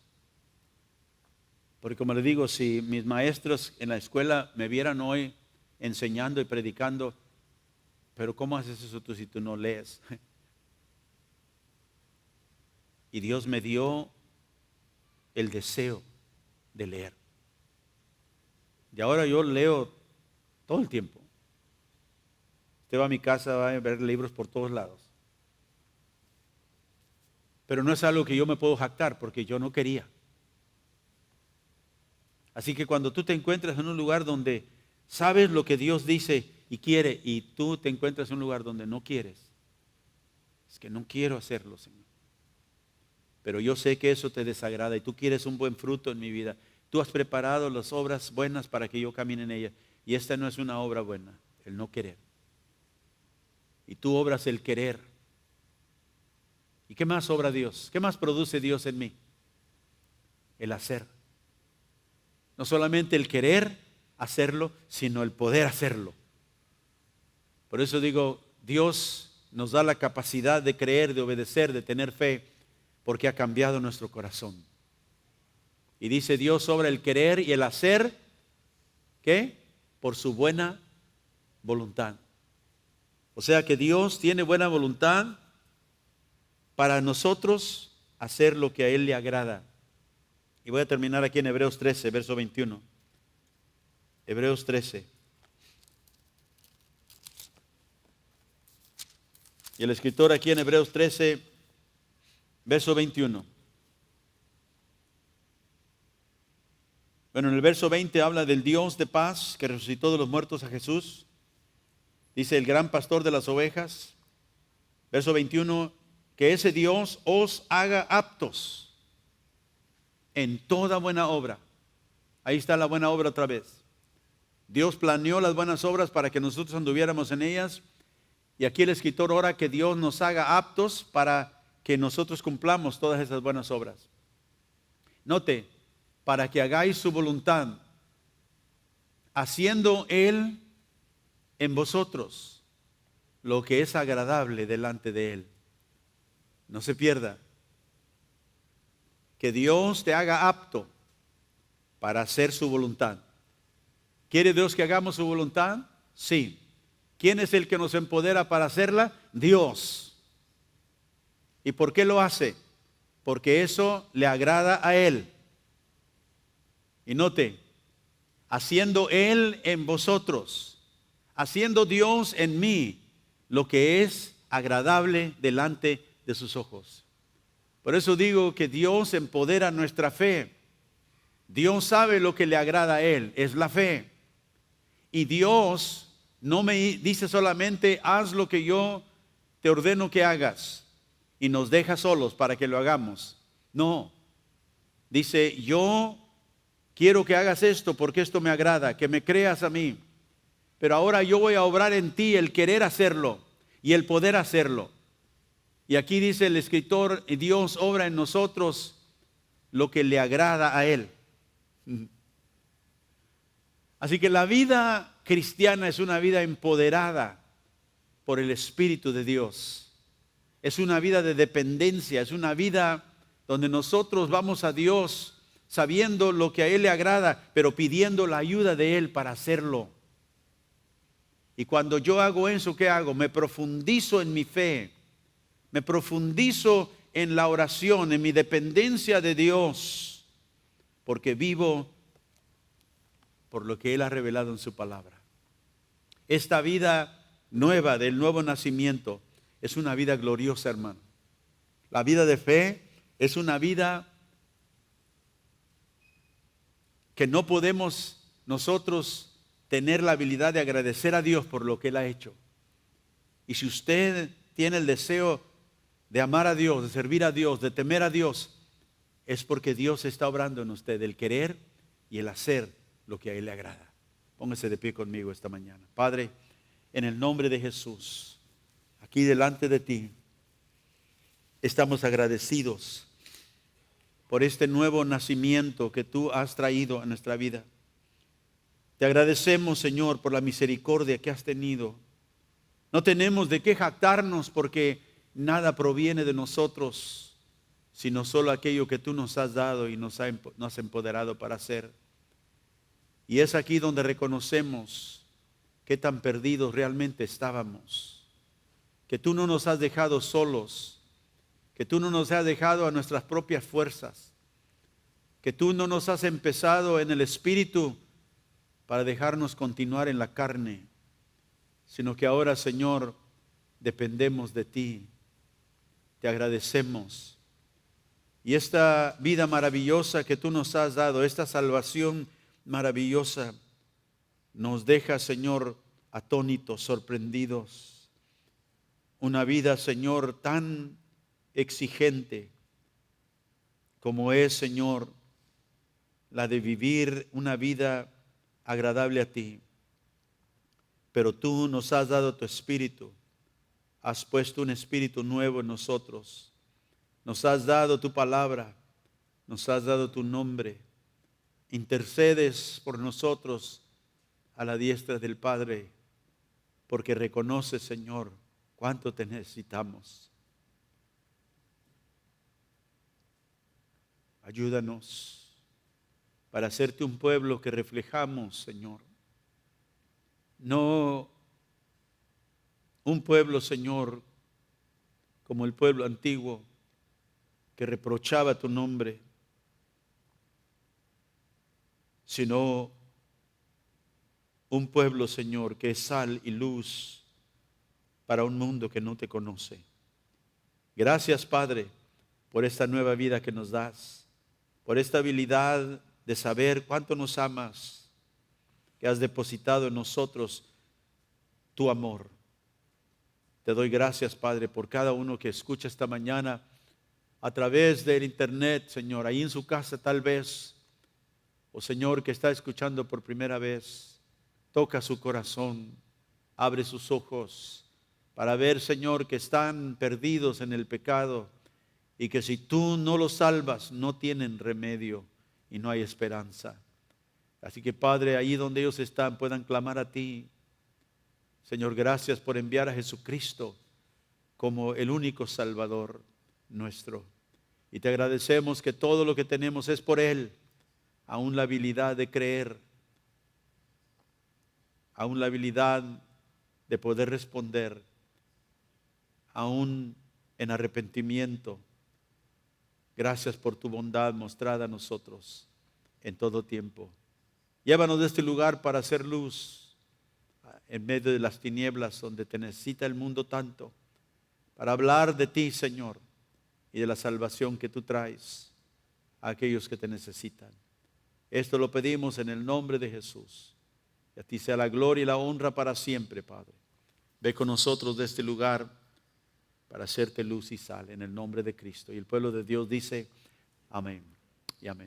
Porque como le digo, si mis maestros en la escuela me vieran hoy enseñando y predicando, pero ¿cómo haces eso tú si tú no lees? Y Dios me dio el deseo de leer. Y ahora yo leo todo el tiempo. Usted va a mi casa, va a ver libros por todos lados. Pero no es algo que yo me puedo jactar porque yo no quería. Así que cuando tú te encuentras en un lugar donde sabes lo que Dios dice y quiere, y tú te encuentras en un lugar donde no quieres, es que no quiero hacerlo, Señor. Pero yo sé que eso te desagrada y tú quieres un buen fruto en mi vida. Tú has preparado las obras buenas para que yo camine en ellas. Y esta no es una obra buena, el no querer. Y tú obras el querer. ¿Y qué más obra Dios? ¿Qué más produce Dios en mí? El hacer. No solamente el querer hacerlo, sino el poder hacerlo. Por eso digo, Dios nos da la capacidad de creer, de obedecer, de tener fe, porque ha cambiado nuestro corazón. Y dice, Dios obra el querer y el hacer, ¿qué? Por su buena voluntad. O sea que Dios tiene buena voluntad para nosotros hacer lo que a Él le agrada. Y voy a terminar aquí en Hebreos 13, verso 21. Hebreos 13. Y el escritor aquí en Hebreos 13, verso 21. Bueno, en el verso 20 habla del Dios de paz que resucitó de los muertos a Jesús. Dice el gran pastor de las ovejas. Verso 21, que ese Dios os haga aptos en toda buena obra. Ahí está la buena obra otra vez. Dios planeó las buenas obras para que nosotros anduviéramos en ellas. Y aquí el escritor ora que Dios nos haga aptos para que nosotros cumplamos todas esas buenas obras. Note, para que hagáis su voluntad, haciendo Él en vosotros lo que es agradable delante de Él. No se pierda. Que Dios te haga apto para hacer su voluntad. ¿Quiere Dios que hagamos su voluntad? Sí. ¿Quién es el que nos empodera para hacerla? Dios. ¿Y por qué lo hace? Porque eso le agrada a Él. Y note, haciendo Él en vosotros, haciendo Dios en mí lo que es agradable delante de sus ojos. Por eso digo que Dios empodera nuestra fe. Dios sabe lo que le agrada a Él, es la fe. Y Dios no me dice solamente haz lo que yo te ordeno que hagas y nos deja solos para que lo hagamos. No, dice yo quiero que hagas esto porque esto me agrada, que me creas a mí. Pero ahora yo voy a obrar en ti el querer hacerlo y el poder hacerlo. Y aquí dice el escritor, Dios obra en nosotros lo que le agrada a Él. Así que la vida cristiana es una vida empoderada por el Espíritu de Dios. Es una vida de dependencia, es una vida donde nosotros vamos a Dios sabiendo lo que a Él le agrada, pero pidiendo la ayuda de Él para hacerlo. Y cuando yo hago eso, ¿qué hago? Me profundizo en mi fe, me profundizo en la oración, en mi dependencia de Dios, porque vivo por lo que Él ha revelado en su palabra. Esta vida nueva del nuevo nacimiento es una vida gloriosa, hermano. La vida de fe es una vida que no podemos nosotros tener la habilidad de agradecer a Dios por lo que Él ha hecho. Y si usted tiene el deseo de amar a Dios, de servir a Dios, de temer a Dios, es porque Dios está obrando en usted el querer y el hacer lo que a Él le agrada. Póngase de pie conmigo esta mañana. Padre, en el nombre de Jesús, aquí delante de ti, estamos agradecidos por este nuevo nacimiento que tú has traído a nuestra vida. Te agradecemos, Señor, por la misericordia que has tenido. No tenemos de qué jactarnos porque nada proviene de nosotros, sino solo aquello que tú nos has dado y nos has empoderado para hacer. Y es aquí donde reconocemos qué tan perdidos realmente estábamos, que tú no nos has dejado solos, que tú no nos has dejado a nuestras propias fuerzas, que tú no nos has empezado en el espíritu para dejarnos continuar en la carne, sino que ahora, Señor, dependemos de ti. Te agradecemos. Y esta vida maravillosa que tú nos has dado, esta salvación maravillosa, nos deja, Señor, atónitos, sorprendidos. Una vida, Señor, tan exigente como es, Señor, la de vivir una vida agradable a ti. Pero tú nos has dado tu espíritu, has puesto un espíritu nuevo en nosotros, nos has dado tu palabra, nos has dado tu nombre, intercedes por nosotros a la diestra del Padre, porque reconoces, Señor, cuánto te necesitamos. Ayúdanos para hacerte un pueblo que reflejamos, Señor. No un pueblo, Señor, como el pueblo antiguo que reprochaba tu nombre, sino un pueblo, Señor, que es sal y luz para un mundo que no te conoce. Gracias, Padre, por esta nueva vida que nos das, por esta habilidad de saber cuánto nos amas, que has depositado en nosotros tu amor. Te doy gracias, Padre, por cada uno que escucha esta mañana a través del internet, Señor, ahí en su casa tal vez, o Señor, que está escuchando por primera vez. Toca su corazón, abre sus ojos para ver, Señor, que están perdidos en el pecado y que si tú no los salvas, no tienen remedio y no hay esperanza. Así que, Padre, ahí donde ellos están, puedan clamar a ti. Señor, gracias por enviar a Jesucristo como el único Salvador nuestro. Y te agradecemos que todo lo que tenemos es por Él, aún la habilidad de creer, aún la habilidad de poder responder, aún en arrepentimiento. Gracias por tu bondad mostrada a nosotros en todo tiempo. Llévanos de este lugar para hacer luz en medio de las tinieblas donde te necesita el mundo tanto, para hablar de ti, Señor, y de la salvación que tú traes a aquellos que te necesitan. Esto lo pedimos en el nombre de Jesús. Y a ti sea la gloria y la honra para siempre, Padre. Ve con nosotros de este lugar para hacerte luz y sal en el nombre de Cristo. Y el pueblo de Dios dice amén y amén.